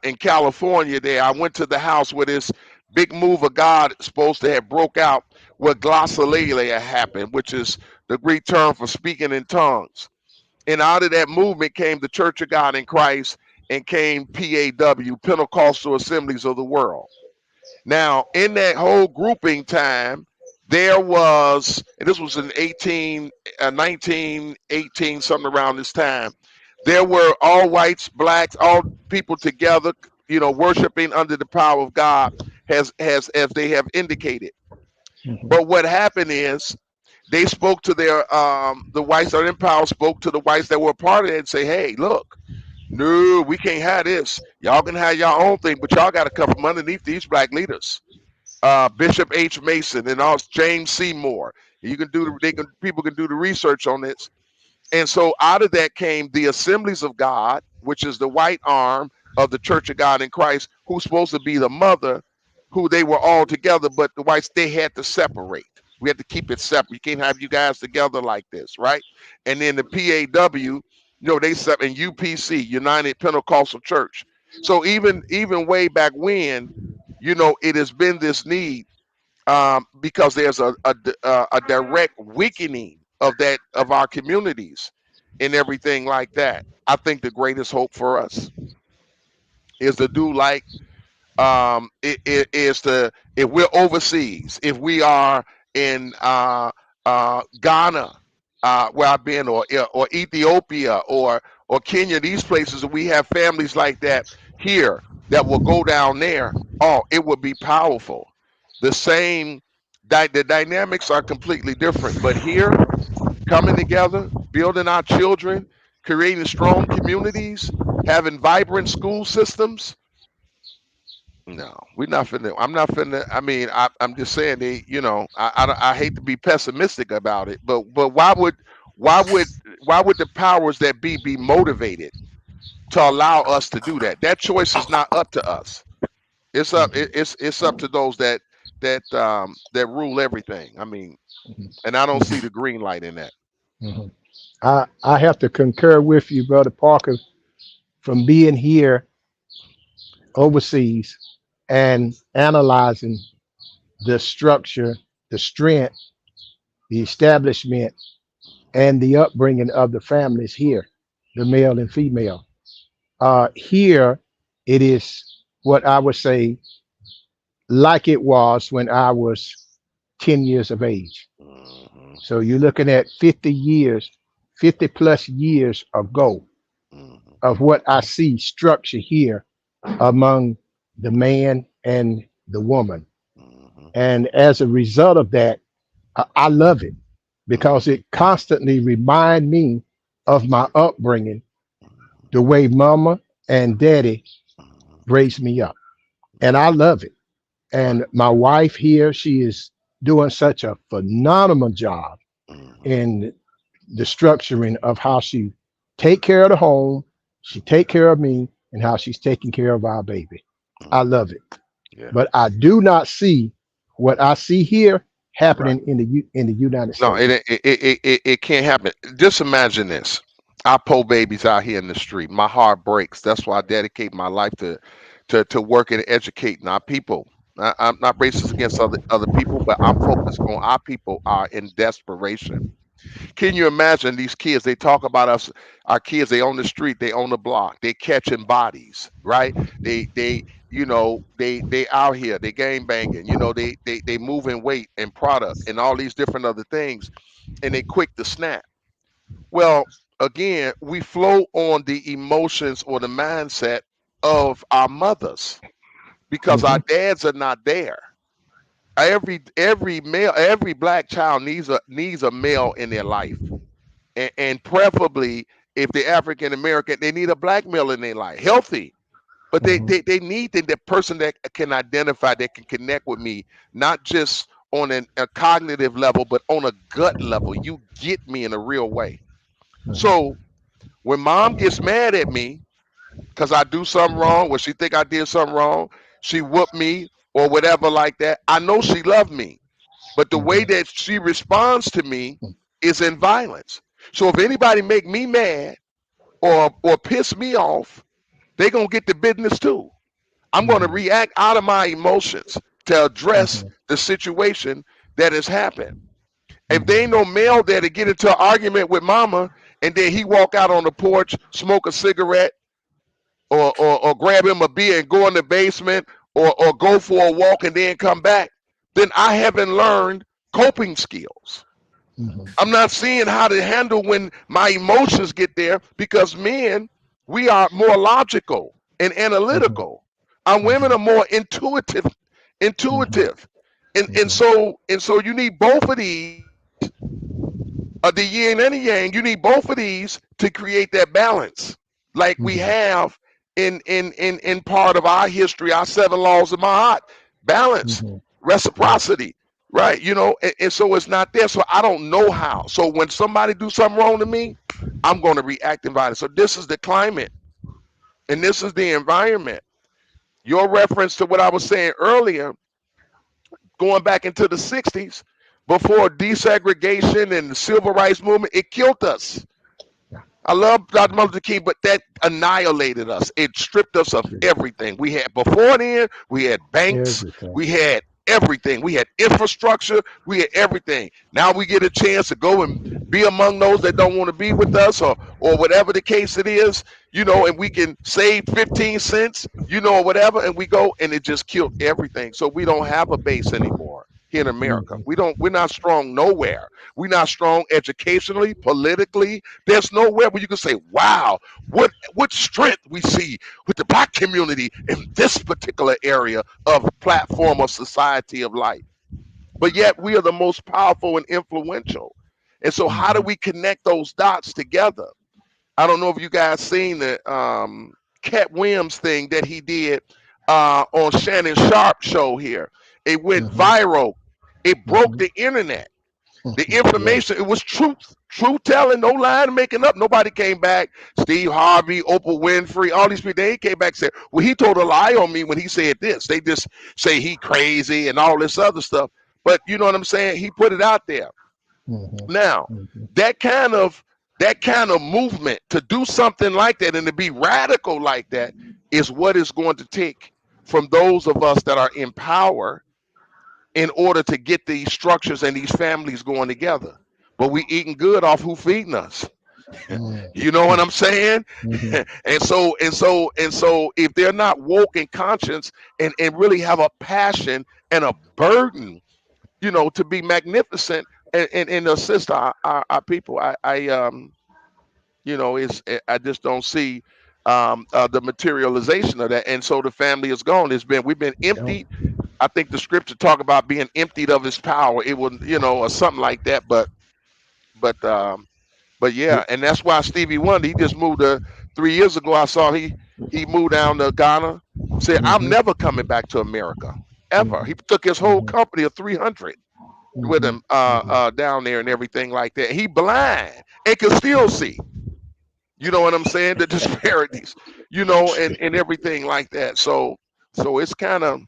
in California, there, I went to the house where this big move of God supposed to have broke out, where glossolalia happened, which is the Greek term for speaking in tongues. And out of that movement came the Church of God in Christ, and came PAW, Pentecostal Assemblies of the World. Now, in that whole grouping time, there was, and this was in 1918, something around this time, there were all whites, blacks, all people together, you know, worshiping under the power of God, as they have indicated. But what happened is they spoke to their the whites that are in power spoke to the whites that were part of it and say, hey, look, no, we can't have this. Y'all can have your own thing, but y'all got to come from underneath these black leaders. Bishop H. Mason and also James Seymour. People can do the research on this. And so out of that came the Assemblies of God, which is the white arm of the Church of God in Christ, who's supposed to be the mother, who they were all together, but the whites, they had to separate. We had to keep it separate. You can't have you guys together like this, right? And then the PAW, they set in UPC, United Pentecostal Church. So even way back when, it has been this need, because there's a direct weakening of our communities and everything like that. I think the greatest hope for us is to do like it is to, if we're overseas, if we are in Ghana, where I've been, or Ethiopia, or Kenya, these places, we have families like that here that will go down there. Oh, it would be powerful. The same, the dynamics are completely different, but here, coming together, building our children, creating strong communities, having vibrant school systems. No, we're not finna. I'm not finna. I mean, I'm just saying. I hate to be pessimistic about it, but why would the powers that be motivated to allow us to do that? That choice is not up to us. It's up. It's up to those that rule everything. I mean, and I don't see the green light in that.
I have to concur with you, Brother Parker, from being here overseas and analyzing the structure, the strength, the establishment, and the upbringing of the families here, the male and female. Here, it is what I would say, like it was when I was 10 years of age. So you're looking at 50 plus years ago. of what I see structure here among the man and the woman.
Mhm.
And as a result of that, I love it because it constantly remind me of my upbringing, the way mama and daddy
Mhm.
raised me up. And I love it.
Right.
And my wife here, she is doing such a phenomenal job
Mhm.
in the structuring of how she take care of the home, she take care of me, and how she's taking care of our baby. I
Mhm.
love it.
Yeah.
But I do not see what I see here
Right.
happening in the United
No,
States.
it can't happen. Just imagine this. I pull babies out here in the street. My heart breaks. That's why I dedicate my life to working and educating our people. I'm not racist against other people, but I'm focused on our people are in desperation. Can you imagine these kids? They talk about us, our kids. They on the street, they on the block, they catching bodies, right? They out here, they gang banging. They moving weight and product and all these different other things, and they quick to snap. Well, again, we flow on the emotions or the mindset of our mothers because our
Hmm.
dads are not there. Every male, every black child needs a male in their life, and preferably if they're African American, they need a black male in their life, healthy. But
Hmm.
they need the person that can identify, that can connect with me, not just on a cognitive level, but on a gut level. You get me in a real way.
Hmm.
So when mom gets mad at me because I do something wrong, or she think I did something wrong, she whoop me or whatever like that, I know she loved me. But the way
Hmm.
that she responds to me is in violence. So if anybody make me mad or piss me off, they gonna get the business too. I'm gonna
Hmm.
react out of my emotions to address
Hmm.
the situation that has happened. If
Hmm.
they ain't no male there to get into an argument with mama, and then he walk out on the porch, smoke a cigarette, or grab him a beer and go in the basement, or go for a walk and then come back, then I haven't learned coping skills.
Hmm.
I'm not seeing how to handle when my emotions get there, because men, we are more logical and
Hmm.
analytical. Our women are more
Hmm.
intuitive. And
Hmm.
so you need both of these, the yin and the yang. You need both of these to create that balance, like we
Hmm.
have in part of our history, our seven laws of Ma'at: balance,
Hmm. Right.
reciprocity, right? And so it's not there. So I don't know how. So when somebody do something wrong to me, I'm going to react in violence. So this is the climate, and this is the environment. Your reference to what I was saying earlier, going back into the 60s, before desegregation and the civil rights movement, it killed us.
Yeah.
I love Dr. Martin Luther King, but that annihilated us. It stripped us of
Sure.
everything. We had before then, we had banks,
Everything.
we had everything. We had infrastructure, we had everything. Now we get a chance to go and be among those that don't want to be with us, or whatever the case it is, and we can save 15 cents, or whatever, and we go, and it just killed everything. So we don't have a base anymore here in America.
Hmm.
We're not strong nowhere. We're not strong educationally, politically. There's nowhere where you can say, wow, what strength we see with the black community in this particular area of platform of society of life. But yet we are the most powerful and influential. And so how do
Hmm.
we connect those dots together? I don't know if you guys seen the Cat Williams thing that he did on Shannon Sharp show here. It went
Hmm.
viral. It broke
Hmm.
the internet. The
Yeah.
information, it was truth telling, no lying, making up. Nobody came back. Steve Harvey, Oprah Winfrey, all these people, they came back and said, well, he told a lie on me when he said this. They just say he crazy and all this other stuff. But you know what I'm saying? He put it out there.
Hmm.
Now,
Hmm.
that kind of that kind of movement, to do something like that and to be radical like that, is what is going to take from those of us that are in power in order to get these structures and these families going together. But we eating good off who feeding us. You know what I'm saying?
Hmm.
And so if they're not woke and conscious, and really have a passion and a burden, to be magnificent and assist our people, I just don't see the materialization of that, and so the family is gone. We've been emptied. I think the scripture talk about being emptied of his power. It would, or something like that. But yeah, and that's why Stevie Wonder, he just moved 3 years ago. I saw he moved down to Ghana. Said, I'm never coming back to America ever. He took his whole company of 300 with him down there and everything like that. He blind and can still see. You know what I'm saying? The disparities, and everything like that. So it's kind of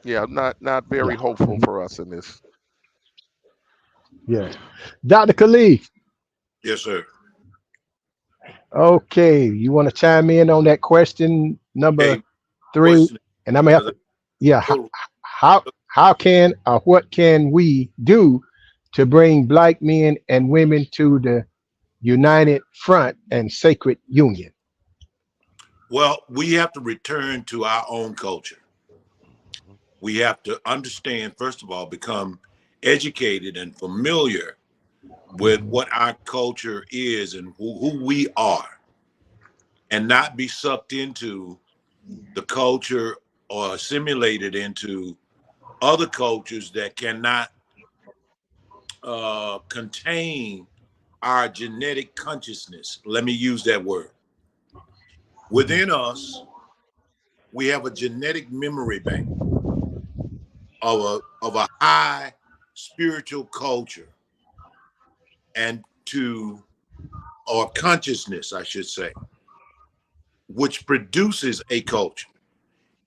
not very hopeful for us in this.
Yeah. Dr. Khalif.
Yes, sir.
Okay, you want to chime in on that question number
Hey,
3?
question.
And I'm gonna have to, how can or what can we do to bring black men and women to the united front and sacred union?
Well, we have to return to our own culture. We have to understand, first of all, become educated and familiar with what our culture is and who we are, and not be sucked into the culture or assimilated into other cultures that cannot contain our genetic consciousness. Let me use that word. Within us, we have a genetic memory bank of a high spiritual culture or consciousness, I should say, which produces a culture.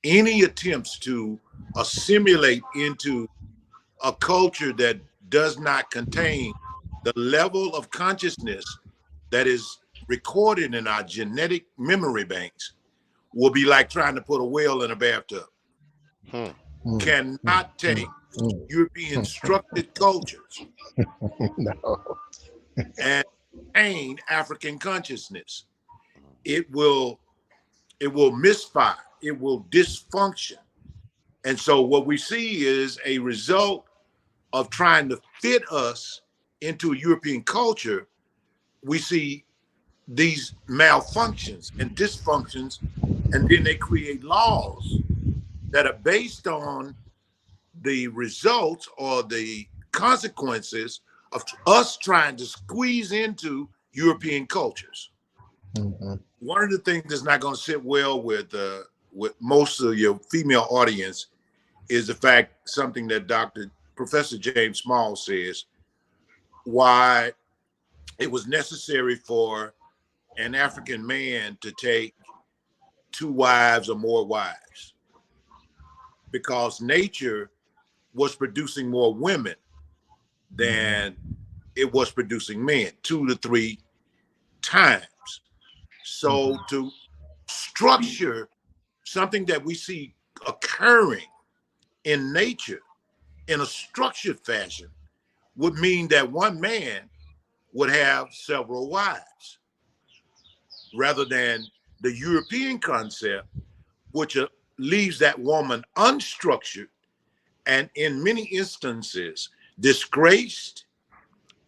Any attempts to assimilate into a culture that does not contain the level of consciousness that is recorded in our genetic memory banks will be like trying to put a whale in a bathtub. Cannot take European structured cultures and contain African consciousness. It will misfire. It will dysfunction. And so what we see is a result of trying to fit us into a European culture. We see these malfunctions and dysfunctions, and then they create laws that are based on the results or the consequences of us trying to squeeze into European cultures. One of the things that's not going to sit well with most of your female audience is the fact, something that Professor James Small says, why it was necessary for an African man to take 2 wives or more wives, because nature was producing more women than it was producing men, 2 to 3 times. So to structure something that we see occurring in nature in a structured fashion would mean that one man would have several wives, rather than the European concept, which leaves that woman unstructured and in many instances disgraced,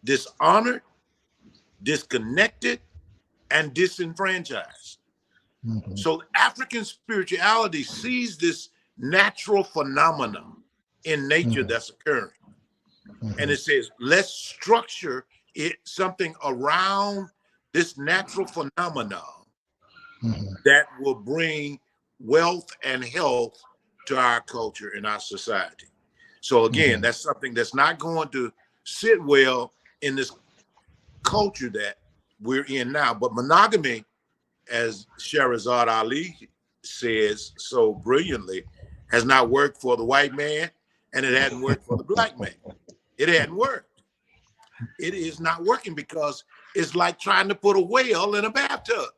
dishonored, disconnected, and disenfranchised. So African spirituality sees this natural phenomenon in nature that's occurring. And it says, let's structure something around this natural phenomenon that will bring wealth and health to our culture and our society. So again, that's something that's not going to sit well in this culture that we're in now. But monogamy, as Shahrazad Ali says so brilliantly, has not worked for the white man, and it hadn't worked for the black man. It hadn't worked. It is not working because it's like trying to put a whale in a bathtub.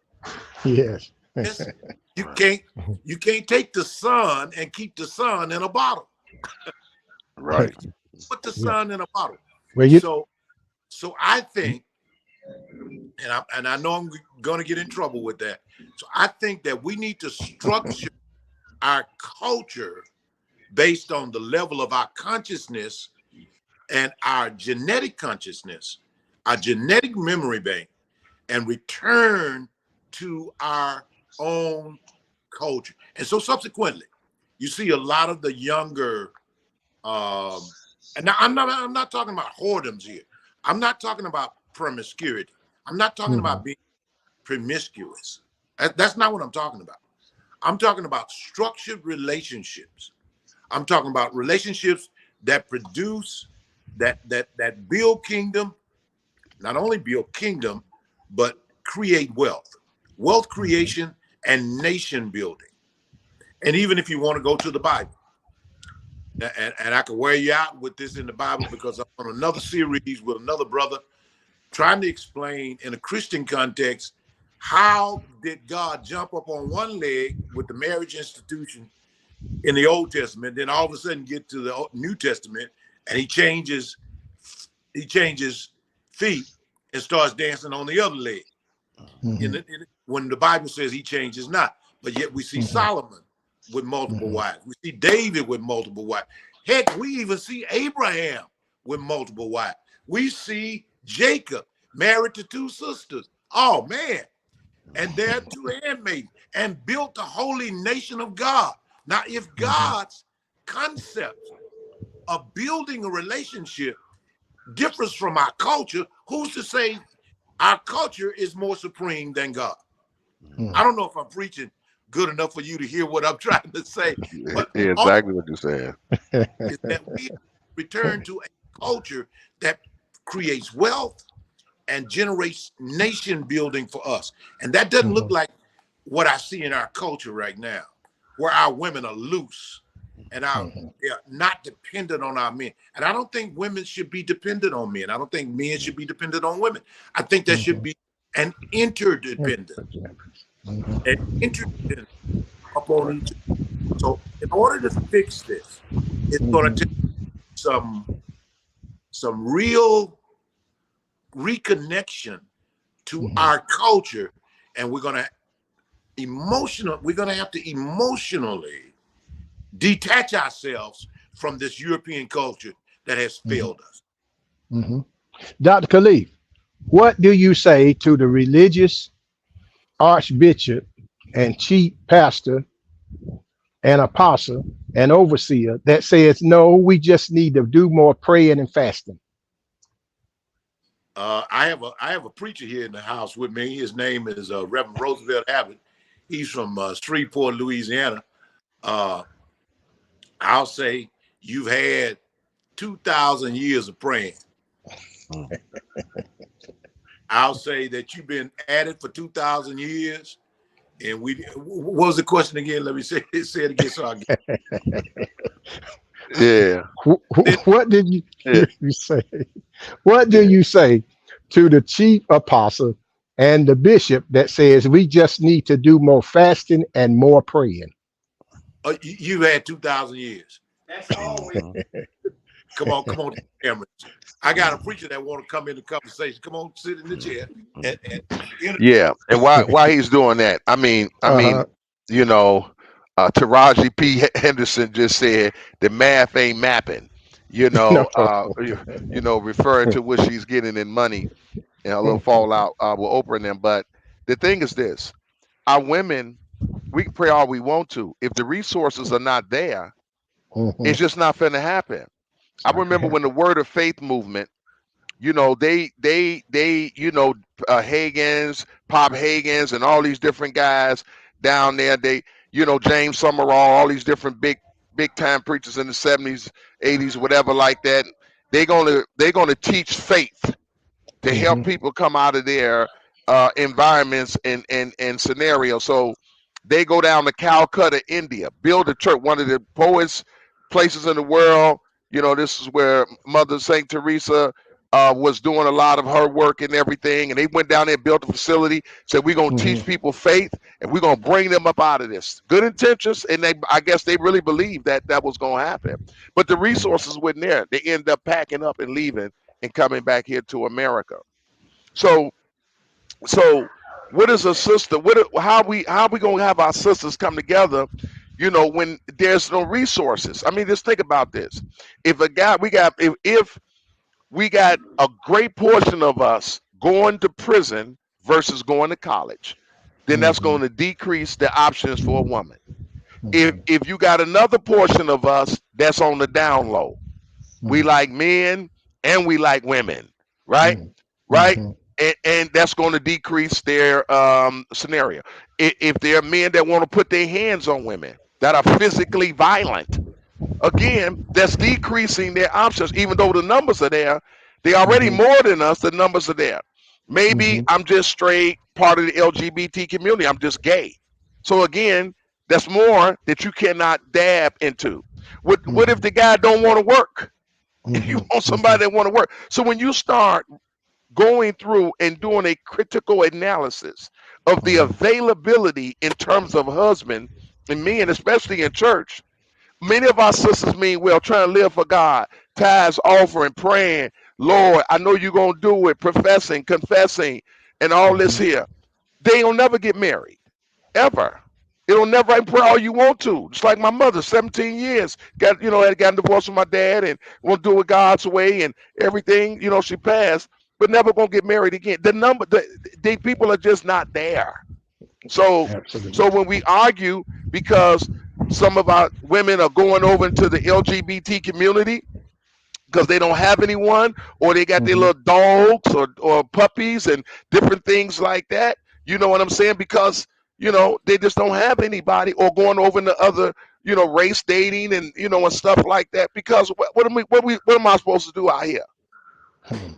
Yes.
You can't take the sun and keep the sun in a bottle.
Right.
Put the sun in a bottle.
Well,
so I think, and I know I'm going to get in trouble with that. So I think that we need to structure our culture based on the level of our consciousness and our genetic consciousness, our genetic memory bank, and return to our own culture. And so subsequently, you see a lot of the younger, and now I'm not talking about whoredoms here. I'm not talking about promiscuity. I'm not talking about being promiscuous. That's not what I'm talking about. I'm talking about structured relationships. I'm talking about relationships that produce, that build kingdom, not only build kingdom, but create wealth creation and nation building. And even if you want to go to the Bible, and I can wear you out with this in the Bible, because I'm on another series with another brother trying to explain in a Christian context, how did God jump up on one leg with the marriage institution in the Old Testament, then all of a sudden get to the New Testament, and he changes feet and starts dancing on the other leg. When the Bible says he changes not, but yet we see Solomon with multiple wives. We see David with multiple wives. Heck, we even see Abraham with multiple wives. We see Jacob married to 2 sisters. Oh man. And their 2 handmaids, and built the holy nation of God. Now, if God's concept of building a relationship differs from our culture, who's to say our culture is more supreme than God? I don't know if I'm preaching good enough for you to hear what I'm trying to say. But
Yeah, exactly what you're saying.
Is that we return to a culture that creates wealth and generates nation building for us. And that doesn't look like what I see in our culture right now, where our women are loose and they're not dependent on our men. And I don't think women should be dependent on men. I don't think men should be dependent on women. I think there should be an interdependence. An interdependence upon each other. So in order to fix this, it's going to take some real reconnection to our culture, and we're going to have to emotionally detach ourselves from this European culture that has failed us.
Dr. Khalif, what do you say to the religious archbishop and chief pastor and apostle and overseer that says, no, we just need to do more praying and fasting?
I have a preacher here in the house with me. His name is Reverend Roosevelt Abbott. He's from Shreveport, Louisiana. I'll say you've had 2,000 years of praying. I'll say that you've been at it for 2,000 years. And what was the question again? Let me say it again so I get it.
Yeah.
What did you say? What do you say to the chief apostle and the bishop that says we just need to do more fasting and more praying?
You've had 2,000 years.
That's always.
Come on, cameras. I got a preacher that want to come in the conversation. Come on, sit in the chair.
Yeah, and why he's doing that? I mean, you know, Taraji P. Henderson just said the math ain't mapping. You know, referring to what she's getting in money and a little fallout with Oprah and them. But the thing is this: our women, we can pray all we want to. If the resources are not there, it's just not going to happen. I remember when the Word of Faith movement, you know, they Hagins, Pop Hagins, and all these different guys down there. They, James Summerall, all these different big time preachers in the 70s, 80s, whatever like that. They're gonna teach faith to help people come out of their environments and scenarios. So they go down to Calcutta, India, build a church, one of the poorest places in the world. This is where Mother St. Teresa was doing a lot of her work and everything. And they went down there, built a facility, said, we're going to teach people faith and we're going to bring them up out of this. Good intentions. And I guess they really believed that was going to happen. But the resources weren't there. They end up packing up and leaving and coming back here to America. So what is a sister? How we going to have our sisters come together? When there's no resources. I mean, just think about this. If we got a great portion of us going to prison versus going to college, then that's
Mhm.
going to decrease the options for a woman.
Mhm.
If you got another portion of us that's on the down low, we
Mhm.
like men and we like women, right?
Mhm.
Right?
Mhm.
And that's going to decrease their scenario. If there are men that want to put their hands on women that are physically violent, again, that's decreasing their options. Even though the numbers are there, they already
Mhm.
more than us. The numbers are there. Maybe
Mhm.
I'm just straight part of the LGBT community. I'm just gay. So again, that's more that you cannot dab into. What if
Mhm.
the guy don't want to work? You
Mhm.
want somebody
Mhm.
that want to work. So when you start going through and doing a critical analysis of the
Mhm.
availability in terms of husband and men, especially in church, many of our sisters mean well, trying to live for God, tithes, offering, praying, Lord, I know you're going to do it, professing, confessing, and all this
Mhm.
here. They will never get married, ever. It'll never I pray all you want to. Just like my mother, 17 years, had gotten divorced from my dad and want to do it God's way and everything, she passed, but never gonna get married again. The people are just not there. So
Absolutely.
so when we argue because some of our women are going over into the LGBT community because they don't have anyone or they got their
Mhm.
little dogs or puppies and different things like that. You know what I'm saying? Because, they just don't have anybody or going over into other, race dating and, and stuff like that. Because what am I supposed to do out here?
Mhm.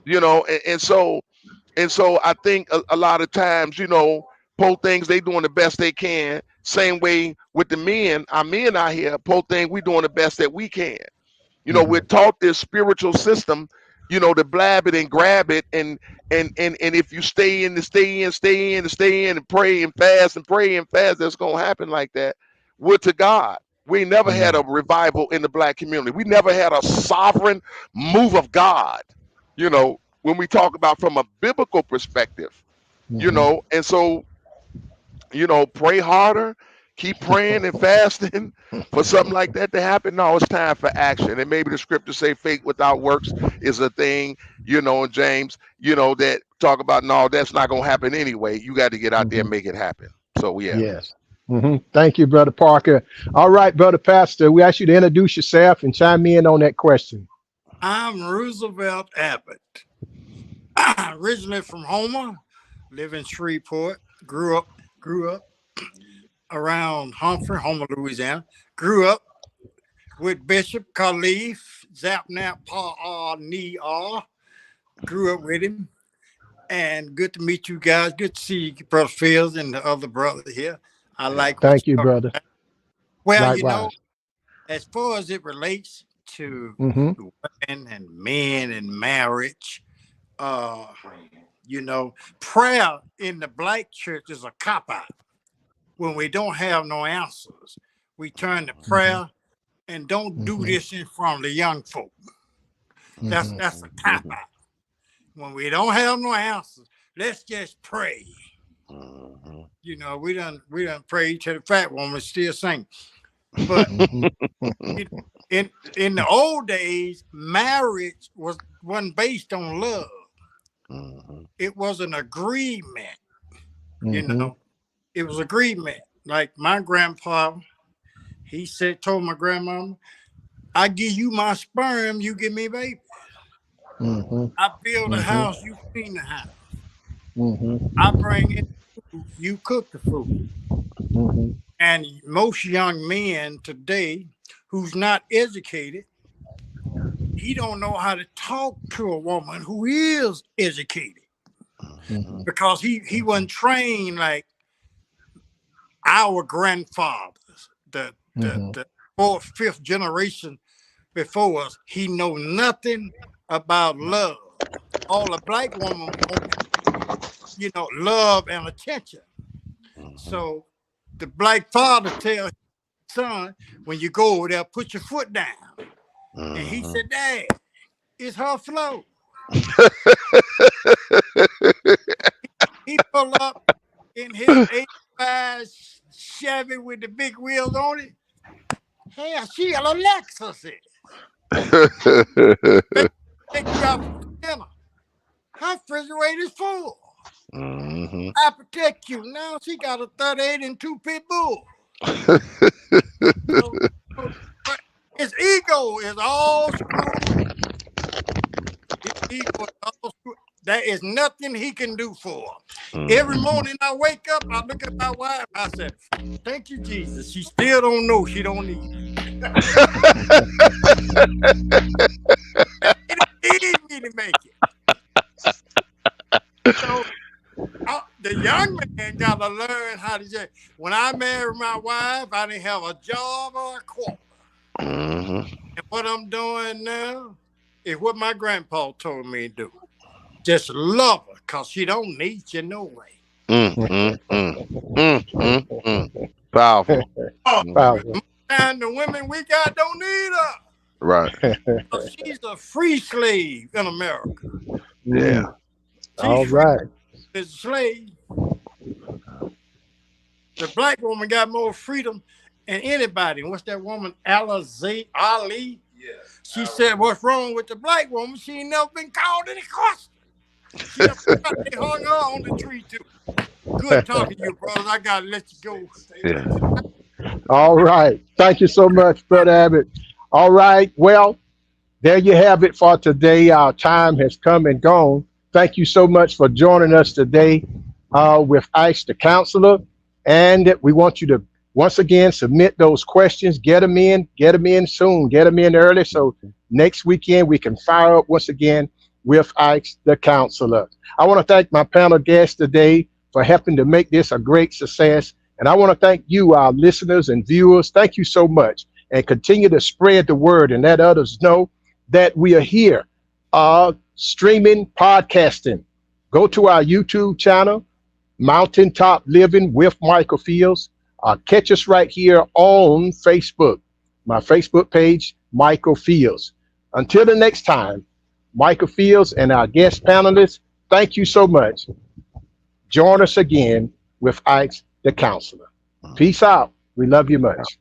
And so I think a lot of times, po things they doing the best they can. Same way with the men, our men out here, po thing we doing the best that we can. We're
Mhm.
taught this spiritual system, to blab it and grab it, and if you stay in, and pray and fast and pray and fast, that's gonna happen like that. Would to God. We never had a
Mhm.
revival in the black community. We never had a sovereign move of God, when we talk about from a biblical perspective,
Mhm.
and so pray harder, keep praying and fasting for something like that to happen. No, it's time for action. And maybe the scripture say faith without works is a thing, in James, that talk about, no, that's not going to happen anyway. You got to get out there and
Mhm.
make it happen. So, yeah.
Yes. Thank you, Brother Parker. All right, Brother Pastor, we ask you to introduce yourself and chime in on that question.
I'm Roosevelt Abbott, originally from Homer, live in Shreveport, grew up around Humphrey, Homer, Louisiana. Grew up with Bishop Khalif Zapnap Pa Ni Grew up with him. And good to meet you guys. Good to see you, Brother Fields and the other brother here. I
Yeah.
like what
Thank you,
you're talking
brother.
about. Well,
Likewise.
as far as it relates to
Mm-hmm.
women and men and marriage, uh, prayer in the black church is a cop out. When we don't have no answers, we turn to
Mm-hmm.
prayer and don't do
Mm-hmm.
this in front of the young folk. That's
Mm-hmm.
that's a cop out. When we don't have no answers, let's just pray.
Mhm.
We done prayed to the fat woman still sing. But
Mm-hmm.
in the old days, marriage wasn't based on love.
Mhm.
It was an agreement. You
Mm-hmm.
know, it was agreement. Like my grandpa, he told my grandmama, "I give you my sperm, you give me baby.
Mm-hmm.
I build a
Mm-hmm.
house, you clean the house.
Mm-hmm.
I bring in food, you cook the food."
Mm-hmm.
And most young men today who's not educated, he don't know how to talk to a woman who is educated
Mhm.
because he wasn't trained like our grandfathers,
Mm-hmm.
the fourth, fifth generation before us. He know nothing about love. All a black woman wants, love and attention.
Mhm.
So the black father tell his son, when you go over there, put your foot down. And he
Mhm.
said, "Dad, it's her flow." He pull up in his 85 Chevy with the big wheels on it. Hell, she a Lexus it. Take you out for dinner. Her refrigerator's full.
Mm-hmm.
I protect you. Now she got a 38 and 2 pit bull. So, his ego is all screwed. His ego is all screwed. There is nothing he can do for her. Every morning I wake up, I look at my wife, I said, thank you, Jesus. She still don't know she don't need me. It didn't need me to make it. So the young man got to learn how to say, when I married my wife, I didn't have a job or a quarter.
Mm-hmm.
And what I'm doing now is what my grandpa told me to do. Just love her, because she don't need you no way.
Powerful.
Powerful.
And the women we got don't need her.
Right.
She's a free slave in America.
Yeah.
All right.
She's a slave. The black woman got more freedom than anybody. What's that woman, Alizé Ali?
Yes.
She said, what's wrong with the black woman? She ain't never been called any question. They hung her on the tree, too. Good talking to you, brothers. I got to let you go.
Yeah.
All right. Thank you so much, Brother Abbott. All right. Well, there you have it for today. Our time has come and gone. Thank you so much for joining us today with Ask the Counselor. And we want you to, once again, submit those questions. Get them in soon. Get them in early. So next weekend, we can fire up once again with Ask the Counselor. I want to thank my panel guests today for helping to make this a great success. And I want to thank you, our listeners and viewers. Thank you so much. And continue to spread the word and let others know that we are here streaming, podcasting. Go to our YouTube channel, Mountaintop Living with Michael Fields. Catch us right here on Facebook. My Facebook page, Michael Fields. Until the next time, Michael Fields and our guest panelists, thank you so much. Join us again with Ask the Counselor. Peace out. We love you much.